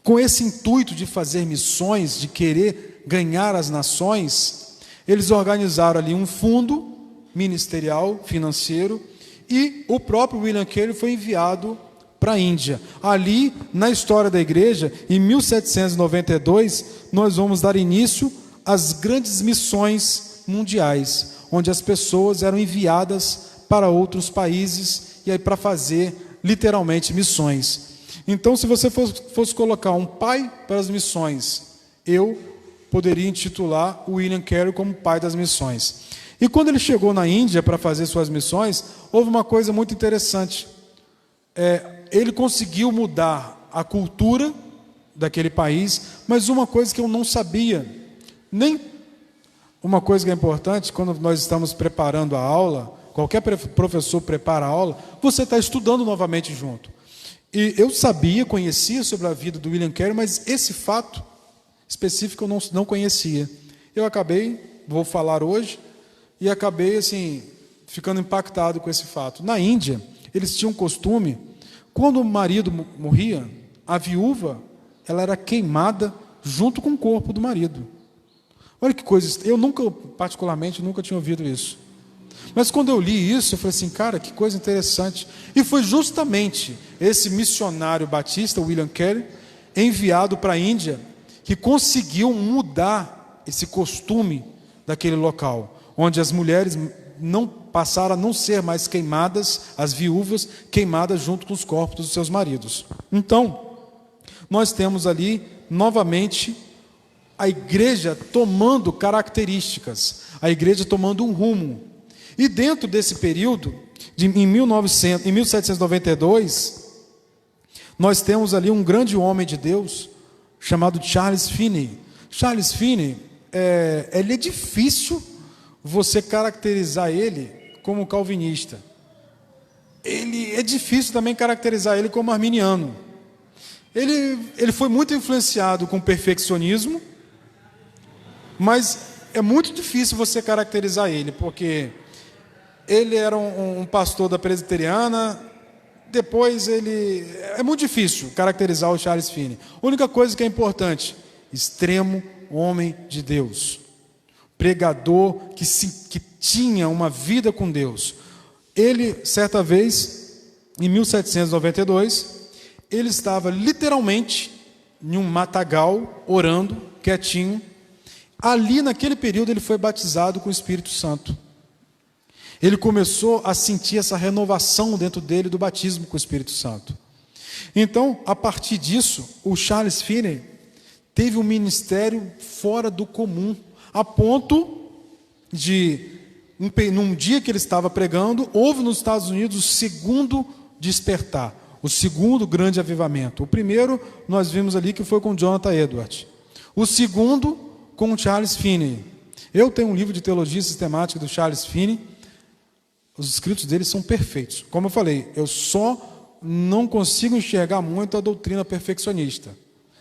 com esse intuito de fazer missões, de querer ganhar as nações, eles organizaram ali um fundo ministerial, financeiro, e o próprio William Carey foi enviado para a Índia. Ali, na história da igreja, em 1792, nós vamos dar início às grandes missões mundiais, onde as pessoas eram enviadas para outros países e aí para fazer literalmente missões. Então, se você fosse colocar um pai para as missões, eu poderia intitular o William Carey como pai das missões. E quando ele chegou na Índia para fazer suas missões, houve uma coisa muito interessante. Ele conseguiu mudar a cultura daquele país, mas uma coisa que eu não sabia, nem uma coisa que é importante, quando nós estamos preparando a aula, qualquer professor prepara a aula, você está estudando novamente junto. E eu conhecia sobre a vida do William Carey, mas esse fato específico eu não conhecia. Eu vou falar hoje, e acabei assim, ficando impactado com esse fato. Na Índia, eles tinham um costume, quando o marido morria, a viúva, ela era queimada junto com o corpo do marido. Olha que coisa, eu particularmente, nunca tinha ouvido isso. Mas quando eu li isso, eu falei assim, cara, que coisa interessante. E foi justamente esse missionário batista, William Carey, enviado para a Índia, que conseguiu mudar esse costume daquele local, onde as mulheres passaram a não ser mais queimadas, as viúvas queimadas junto com os corpos dos seus maridos. Então, nós temos ali, novamente, a igreja tomando características, a igreja tomando um rumo. E dentro desse período, em 1792, nós temos ali um grande homem de Deus, chamado Charles Finney. Charles Finney, ele é difícil você caracterizar ele como calvinista. É difícil também caracterizar ele como arminiano. Ele foi muito influenciado com o perfeccionismo, mas é muito difícil você caracterizar ele, porque ele era um pastor da presbiteriana, depois é muito difícil caracterizar o Charles Finney. A única coisa que é importante, extremo homem de Deus, pregador que tinha uma vida com Deus. Ele, certa vez, em 1792, ele estava literalmente em um matagal, orando, quietinho. Ali, naquele período, ele foi batizado com o Espírito Santo. Ele começou a sentir essa renovação dentro dele do batismo com o Espírito Santo. Então, a partir disso, o Charles Finney teve um ministério fora do comum, a ponto de, num dia que ele estava pregando, houve nos Estados Unidos o segundo despertar, o segundo grande avivamento. O primeiro, nós vimos ali que foi com Jonathan Edwards. O segundo, com Charles Finney. Eu tenho um livro de teologia sistemática do Charles Finney. Os escritos dele são perfeitos. Como eu falei, eu só não consigo enxergar muito a doutrina perfeccionista.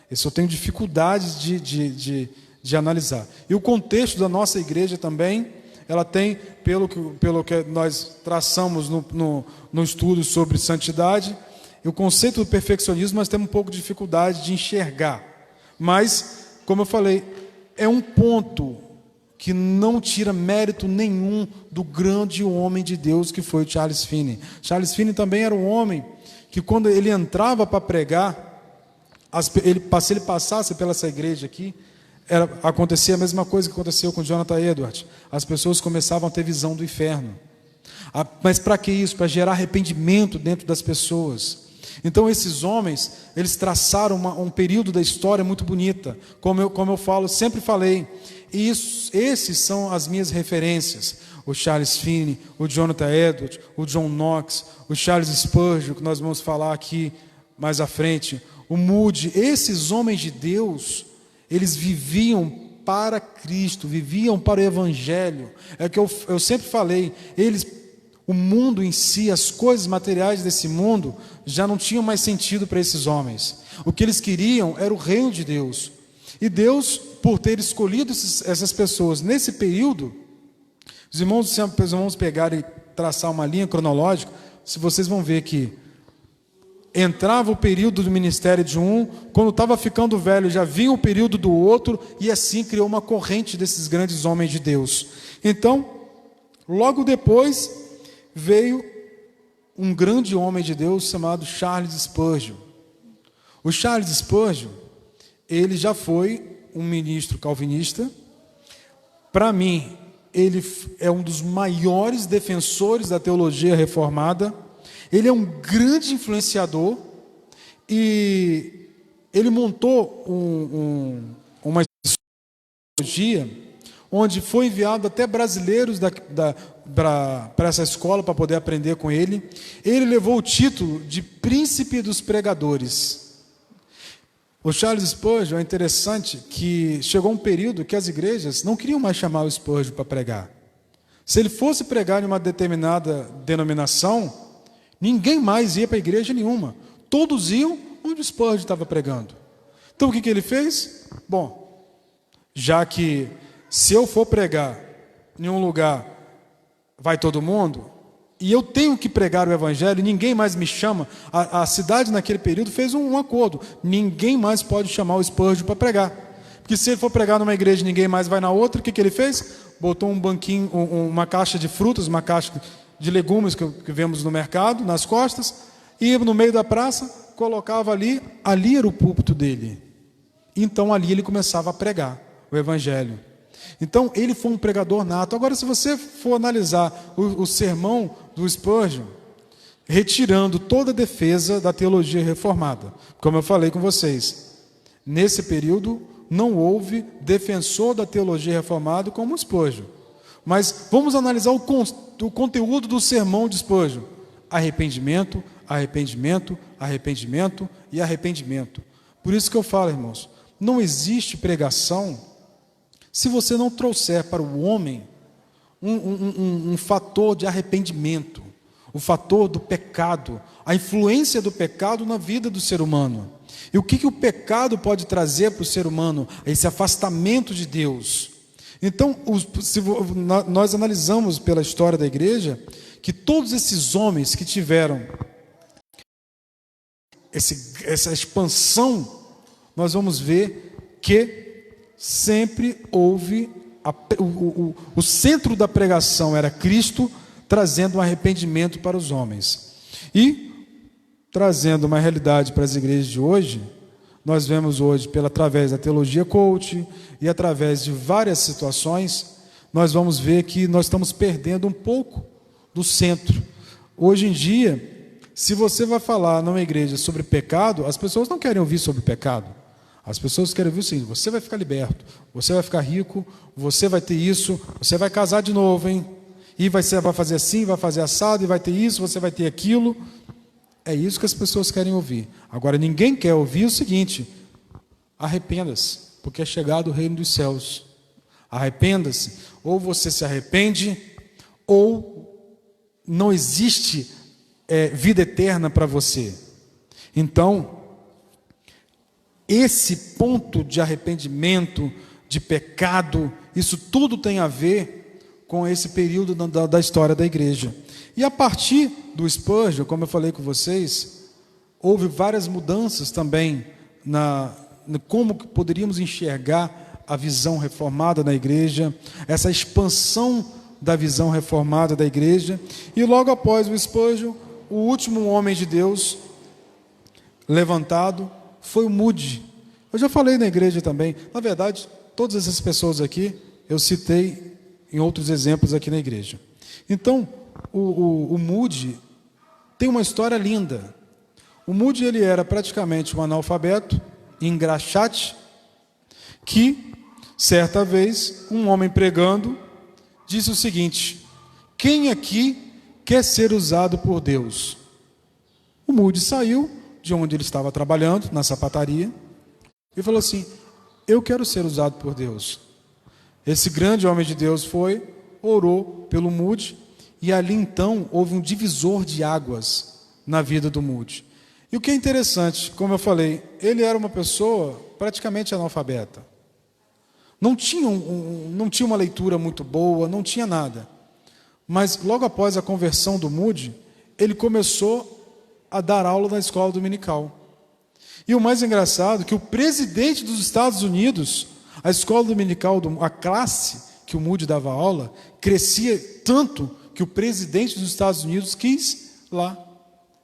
Eu tenho dificuldades de analisar. E o contexto da nossa igreja também, ela tem, pelo que nós traçamos no estudo sobre santidade, e o conceito do perfeccionismo nós temos um pouco de dificuldade de enxergar. Mas, como eu falei, é um ponto que não tira mérito nenhum do grande homem de Deus que foi o Charles Finney. Charles Finney também era um homem que, quando ele entrava para pregar, se ele passasse pela essa igreja aqui, acontecia a mesma coisa que aconteceu com Jonathan Edwards. As pessoas começavam a ter visão do inferno. Mas para que isso? Para gerar arrependimento dentro das pessoas. Então esses homens, eles traçaram um período da história muito bonita. Como eu falo, sempre falei, esses são as minhas referências. O Charles Finney, o Jonathan Edwards, o John Knox, o Charles Spurgeon, que nós vamos falar aqui mais à frente, o Moody. Esses homens de Deus, eles viviam para Cristo, viviam para o Evangelho. É que eu sempre falei, o mundo em si, as coisas materiais desse mundo, já não tinham mais sentido para esses homens. O que eles queriam era o reino de Deus. E Deus, por ter escolhido essas pessoas nesse período, os irmãos vão pegar e traçar uma linha cronológica, se vocês vão ver que entrava o período do ministério de um, quando estava ficando velho, já vinha o período do outro, e assim criou uma corrente desses grandes homens de Deus. Então, logo depois, veio um grande homem de Deus chamado Charles Spurgeon. O Charles Spurgeon, ele já foi um ministro calvinista. Para mim, ele é um dos maiores defensores da teologia reformada. Ele é um grande influenciador e ele montou uma teologia onde foi enviado até brasileiros para essa escola para poder aprender com ele. Ele levou o título de Príncipe dos Pregadores. O Charles Spurgeon, é interessante que chegou um período que as igrejas não queriam mais chamar o Spurgeon para pregar. Se ele fosse pregar em uma determinada denominação, ninguém mais ia para a igreja nenhuma. Todos iam onde o Spurgeon estava pregando. Então o que ele fez? Bom, já que se eu for pregar em um lugar, vai todo mundo, e eu tenho que pregar o Evangelho, ninguém mais me chama. A cidade naquele período fez um acordo, ninguém mais pode chamar o Spurgeon para pregar, porque se ele for pregar numa igreja e ninguém mais vai na outra, o que ele fez? Botou um banquinho, uma caixa de frutas, uma caixa de legumes que vemos no mercado, nas costas, e no meio da praça, colocava ali era o púlpito dele. Então ali ele começava a pregar o Evangelho. Então ele foi um pregador nato. Agora, se você for analisar o sermão do Spurgeon, retirando toda a defesa da teologia reformada, como eu falei com vocês, nesse período não houve defensor da teologia reformada como o Spurgeon. Mas vamos analisar o conteúdo do sermão de Spurgeon: arrependimento, arrependimento, arrependimento e arrependimento. Por isso que eu falo, irmãos, não existe pregação se você não trouxer para o homem um fator de arrependimento, o fator do pecado, a influência do pecado na vida do ser humano. E o que o pecado pode trazer para o ser humano? Esse afastamento de Deus. Então, nós analisamos pela história da igreja que todos esses homens que tiveram essa expansão, nós vamos ver que sempre houve o centro da pregação era Cristo, trazendo um arrependimento para os homens. E trazendo uma realidade para as igrejas de hoje, nós vemos hoje, através da teologia coach e através de várias situações, nós vamos ver que nós estamos perdendo um pouco do centro. Hoje em dia, se você vai falar numa igreja sobre pecado, as pessoas não querem ouvir sobre pecado. As pessoas querem ouvir o seguinte: você vai ficar liberto, você vai ficar rico, você vai ter isso, você vai casar de novo, hein? E vai fazer assim, vai fazer assado, e vai ter isso, você vai ter aquilo. É isso que as pessoas querem ouvir. Agora, ninguém quer ouvir o seguinte: arrependa-se, porque é chegado o reino dos céus. Arrependa-se. Ou você se arrepende, ou não existe vida eterna para você. Então, esse ponto de arrependimento, de pecado, isso tudo tem a ver com esse período da história da igreja. E a partir do Spurgeon, como eu falei com vocês, houve várias mudanças também como que poderíamos enxergar a visão reformada na igreja, essa expansão da visão reformada da igreja. E logo após o Spurgeon, o último homem de Deus levantado foi o Moody. Eu já falei na igreja também. Na verdade, todas essas pessoas aqui eu citei em outros exemplos aqui na igreja. Então, o Moody tem uma história linda. O Moody, ele era praticamente um analfabeto, engraxate, que, certa vez, um homem pregando, disse o seguinte: quem aqui quer ser usado por Deus? O Moody saiu de onde ele estava trabalhando, na sapataria, e falou assim: eu quero ser usado por Deus. Esse grande homem de Deus foi, orou pelo Moody, e ali então houve um divisor de águas na vida do Moody. E o que é interessante, como eu falei, ele era uma pessoa praticamente analfabeta. Não tinha uma leitura muito boa, não tinha nada. Mas logo após a conversão do Moody, ele começou a dar aula na escola dominical. E o mais engraçado é que o presidente dos Estados Unidos, a escola dominical, a classe que o Moody dava aula, crescia tanto que o presidente dos Estados Unidos quis lá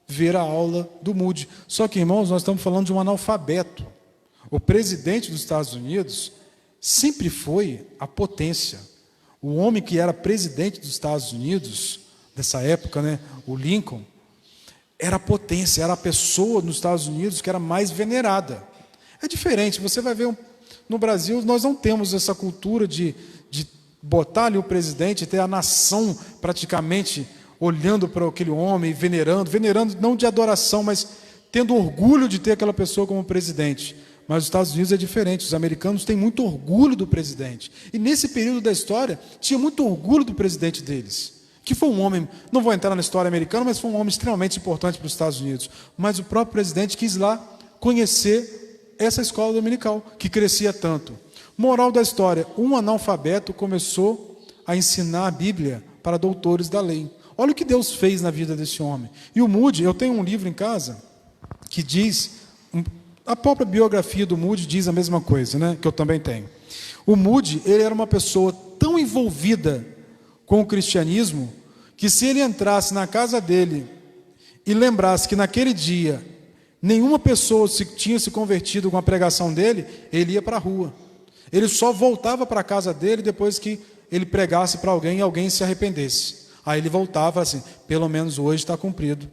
ver a aula do Moody. Só que, irmãos, nós estamos falando de um analfabeto. O presidente dos Estados Unidos sempre foi a potência. O homem que era presidente dos Estados Unidos, dessa época, né, o Lincoln, era a potência, era a pessoa nos Estados Unidos que era mais venerada. É diferente, você vai ver, no Brasil, nós não temos essa cultura de botar ali o presidente, ter a nação praticamente olhando para aquele homem, venerando não de adoração, mas tendo orgulho de ter aquela pessoa como presidente. Mas os Estados Unidos é diferente, os americanos têm muito orgulho do presidente. E nesse período da história, tinha muito orgulho do presidente deles, que foi um homem, não vou entrar na história americana, mas foi um homem extremamente importante para os Estados Unidos. Mas o próprio presidente quis lá conhecer essa escola dominical, que crescia tanto. Moral da história: um analfabeto começou a ensinar a Bíblia para doutores da lei. Olha o que Deus fez na vida desse homem. E o Moody, eu tenho um livro em casa que diz, a própria biografia do Moody diz a mesma coisa, né, que eu também tenho. O Moody, ele era uma pessoa tão envolvida com o cristianismo, que se ele entrasse na casa dele e lembrasse que naquele dia nenhuma pessoa tinha se convertido com a pregação dele, ele ia para a rua. Ele só voltava para a casa dele depois que ele pregasse para alguém e alguém se arrependesse. Aí ele voltava assim: pelo menos hoje está cumprido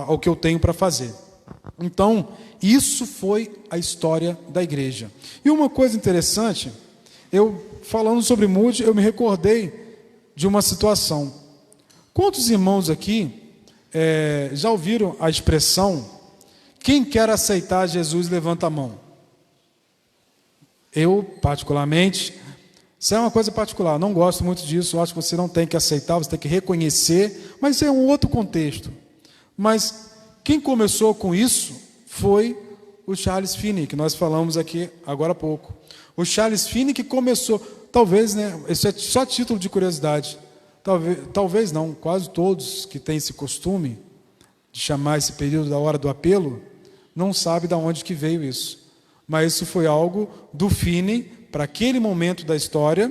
o que eu tenho para fazer. Então, isso foi a história da igreja. E uma coisa interessante, falando sobre Moody, eu me recordei de uma situação. Quantos irmãos aqui já ouviram a expressão: quem quer aceitar Jesus, levanta a mão? Eu, particularmente, isso é uma coisa particular, não gosto muito disso. Eu acho que você não tem que aceitar, você tem que reconhecer, mas isso é um outro contexto. Mas quem começou com isso foi o Charles Finney, que nós falamos aqui agora há pouco. O Charles Finney que começou, talvez, né, isso é só título de curiosidade, talvez não, quase todos que têm esse costume de chamar esse período da hora do apelo, não sabem de onde que veio isso. Mas isso foi algo do Finney para aquele momento da história,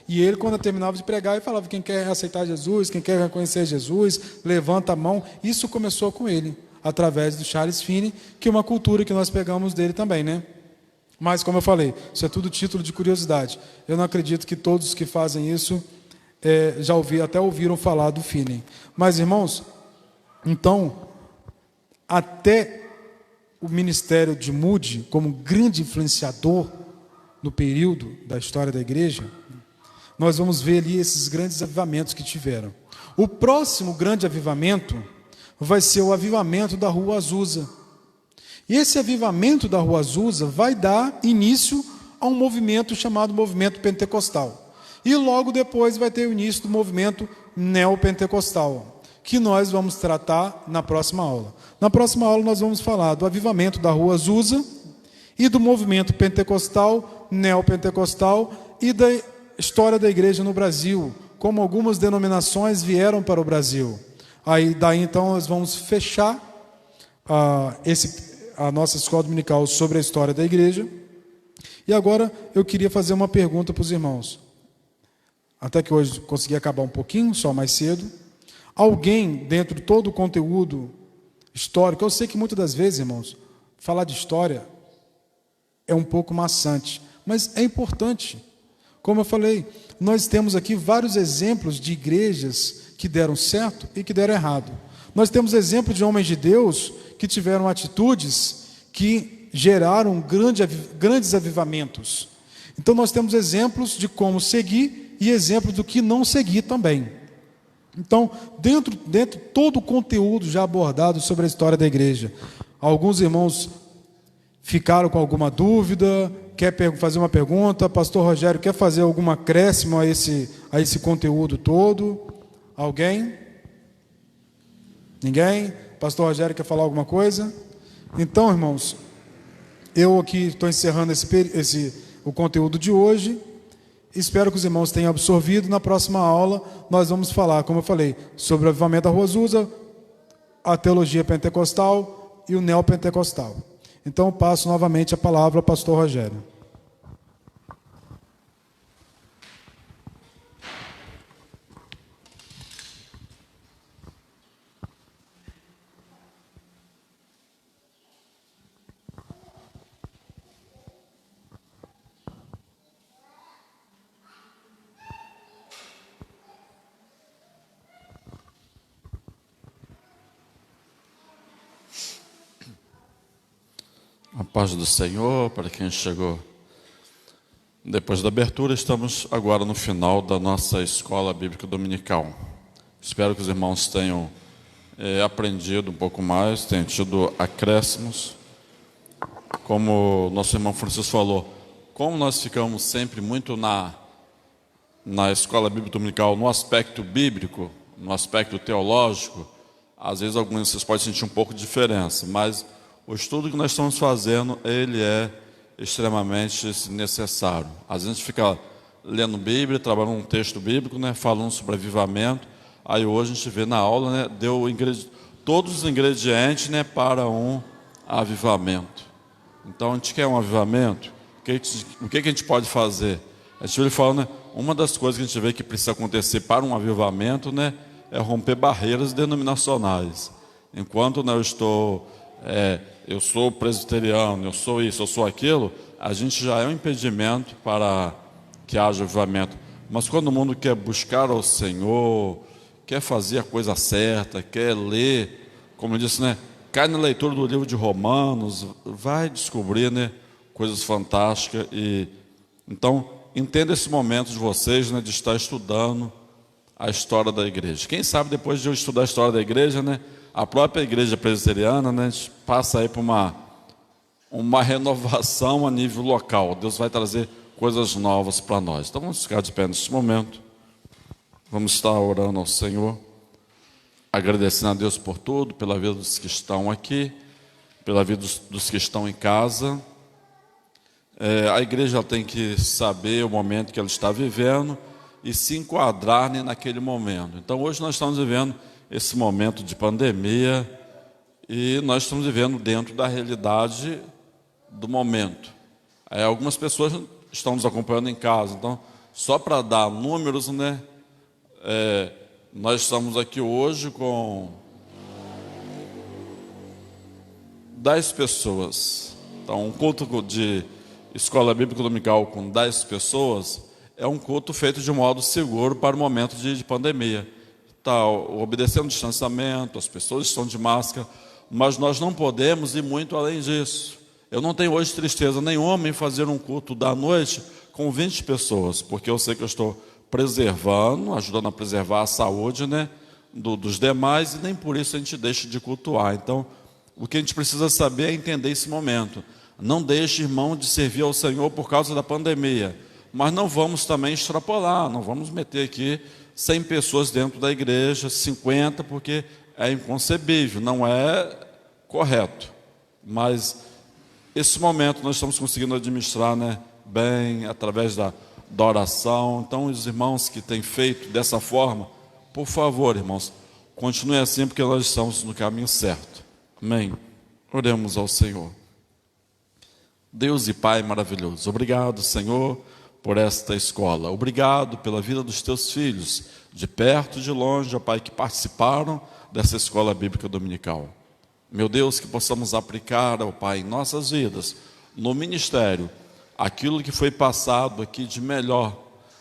e ele, quando terminava de pregar, ele falava: quem quer aceitar Jesus, quem quer reconhecer Jesus, levanta a mão. Isso começou com ele, através do Charles Finney, que é uma cultura que nós pegamos dele também, né? Mas, como eu falei, isso é tudo título de curiosidade. Eu não acredito que todos que fazem isso até ouviram falar do Finney. Mas, irmãos, então, até o ministério de Moody, como grande influenciador no período da história da igreja, nós vamos ver ali esses grandes avivamentos que tiveram. O próximo grande avivamento vai ser o avivamento da Rua Azusa. E esse avivamento da Rua Azusa vai dar início a um movimento chamado movimento pentecostal. E logo depois vai ter o início do movimento neopentecostal, que nós vamos tratar na próxima aula. Na próxima aula nós vamos falar do avivamento da Rua Azusa e do movimento pentecostal, neopentecostal e da história da igreja no Brasil, como algumas denominações vieram para o Brail. Daí então nós vamos fechar a nossa escola dominical sobre a história da igreja. E agora eu queria fazer uma pergunta para os irmãos. Até que hoje consegui acabar um pouquinho, só mais cedo. Alguém, dentro de todo o conteúdo histórico, eu sei que muitas das vezes, irmãos, falar de história é um pouco maçante, mas é importante. Como eu falei, nós temos aqui vários exemplos de igrejas que deram certo e que deram errado. Nós temos exemplos de homens de Deus que tiveram atitudes que geraram grandes avivamentos. Então nós temos exemplos de como seguir e exemplos do que não seguir também. Então, dentro de todo o conteúdo já abordado sobre a história da igreja, alguns irmãos ficaram com alguma dúvida, quer fazer uma pergunta, pastor Rogério quer fazer algum acréscimo a esse conteúdo todo? Alguém? Ninguém? Pastor Rogério quer falar alguma coisa? Então, irmãos, eu aqui estou encerrando o conteúdo de hoje. Espero que os irmãos tenham absorvido. Na próxima aula nós vamos falar, como eu falei, sobre o avivamento da Rua Azusa, a teologia pentecostal e o neopentecostal. Então eu passo novamente a palavra ao pastor Rogério. A paz do Senhor, para quem chegou depois da abertura, estamos agora no final da nossa escola bíblica dominical. Espero que os irmãos tenham aprendido um pouco mais, tenham tido acréscimos. Como nosso irmão Francisco falou, como nós ficamos sempre muito na escola bíblica dominical, no aspecto bíblico, no aspecto teológico, às vezes alguns de vocês podem sentir um pouco de diferença, mas o estudo que nós estamos fazendo, ele é extremamente necessário. Às vezes a gente fica lendo Bíblia, trabalhando um texto bíblico, né, falando sobre avivamento. Aí hoje a gente vê na aula, né, deu todos os ingredientes, né, para um avivamento. Então a gente quer um avivamento. O que a gente pode fazer? A gente fala, né, uma das coisas que a gente vê que precisa acontecer para um avivamento, né, é romper barreiras denominacionais. Enquanto, né, eu sou presbiteriano, eu sou isso, eu sou aquilo, a gente já é um impedimento para que haja avivamento. Mas quando o mundo quer buscar ao Senhor, quer fazer a coisa certa, quer ler, como eu disse, né, cai na leitura do livro de Romanos, vai descobrir, né, coisas fantásticas. Então, entenda esse momento de vocês, né, de estar estudando a história da igreja. Quem sabe depois de eu estudar a história da igreja, né, a própria igreja presbiteriana, né, a gente passa aí por uma renovação a nível local. Deus vai trazer coisas novas para nós. Então vamos ficar de pé neste momento. Vamos estar orando ao Senhor, agradecendo a Deus por tudo, pela vida dos que estão aqui, pela vida dos que estão em casa. A igreja tem que saber o momento que ela está vivendo e se enquadrar, né, naquele momento. Então hoje nós estamos vivendo esse momento de pandemia e nós estamos vivendo dentro da realidade do momento. Algumas pessoas estão nos acompanhando em casa, então só para dar números, né, nós estamos aqui hoje com 10 pessoas. Então um culto de escola bíblica dominical com 10 pessoas é um culto feito de modo seguro para o momento de pandemia. Está obedecendo o distanciamento, as pessoas estão de máscara, mas nós não podemos ir muito além disso. Eu não tenho hoje tristeza nenhuma em fazer um culto da noite com 20 pessoas, porque eu sei que eu estou preservando, ajudando a preservar a saúde, né, dos demais, e nem por isso a gente deixa de cultuar. Então, o que a gente precisa saber é entender esse momento. Não deixe, irmão, de servir ao Senhor por causa da pandemia, mas não vamos também extrapolar, não vamos meter aqui 100 pessoas dentro da igreja, 50, porque é inconcebível, não é correto. Mas esse momento nós estamos conseguindo administrar, né, bem, através da oração. Então, os irmãos que têm feito dessa forma, por favor, irmãos, continue assim, porque nós estamos no caminho certo. Amém? Oremos ao Senhor. Deus e Pai maravilhoso, obrigado, Senhor, por esta escola. Obrigado pela vida dos teus filhos, de perto e de longe, ó Pai, que participaram dessa escola bíblica dominical. Meu Deus, que possamos aplicar, ó Pai, em nossas vidas, no ministério, aquilo que foi passado aqui de melhor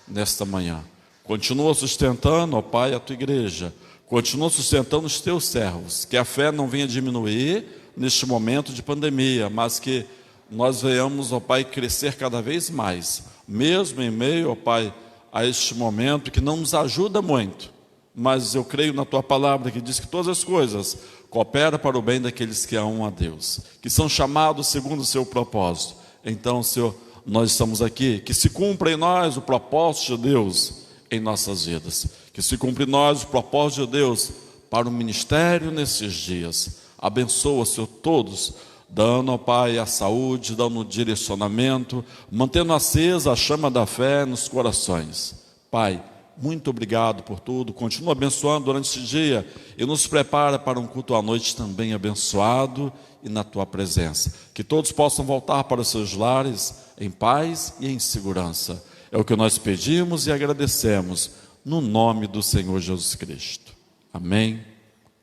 nesta manhã. Continua sustentando, ó Pai, a tua igreja. Continua sustentando os teus servos. Que a fé não venha diminuir neste momento de pandemia, mas que nós venhamos, ó Pai, crescer cada vez mais. Mesmo em meio, ó Pai, a este momento que não nos ajuda muito. Mas eu creio na tua palavra que diz que todas as coisas cooperam para o bem daqueles que amam a Deus, que são chamados segundo o seu propósito. Então, Senhor, nós estamos aqui, que se cumpra em nós o propósito de Deus em nossas vidas, que se cumpra em nós o propósito de Deus para o ministério nesses dias. Abençoa, Senhor, todos, dando, ó Pai, a saúde, dando o direcionamento, mantendo acesa a chama da fé nos corações. Pai, muito obrigado por tudo, continua abençoando durante esse dia e nos prepara para um culto à noite também abençoado e na tua presença. Que todos possam voltar para os seus lares em paz e em segurança. É o que nós pedimos e agradecemos no nome do Senhor Jesus Cristo. Amém.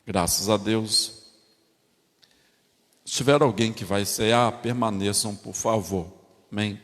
Graças a Deus. Se tiver alguém que vai cear, permaneçam, por favor. Amém.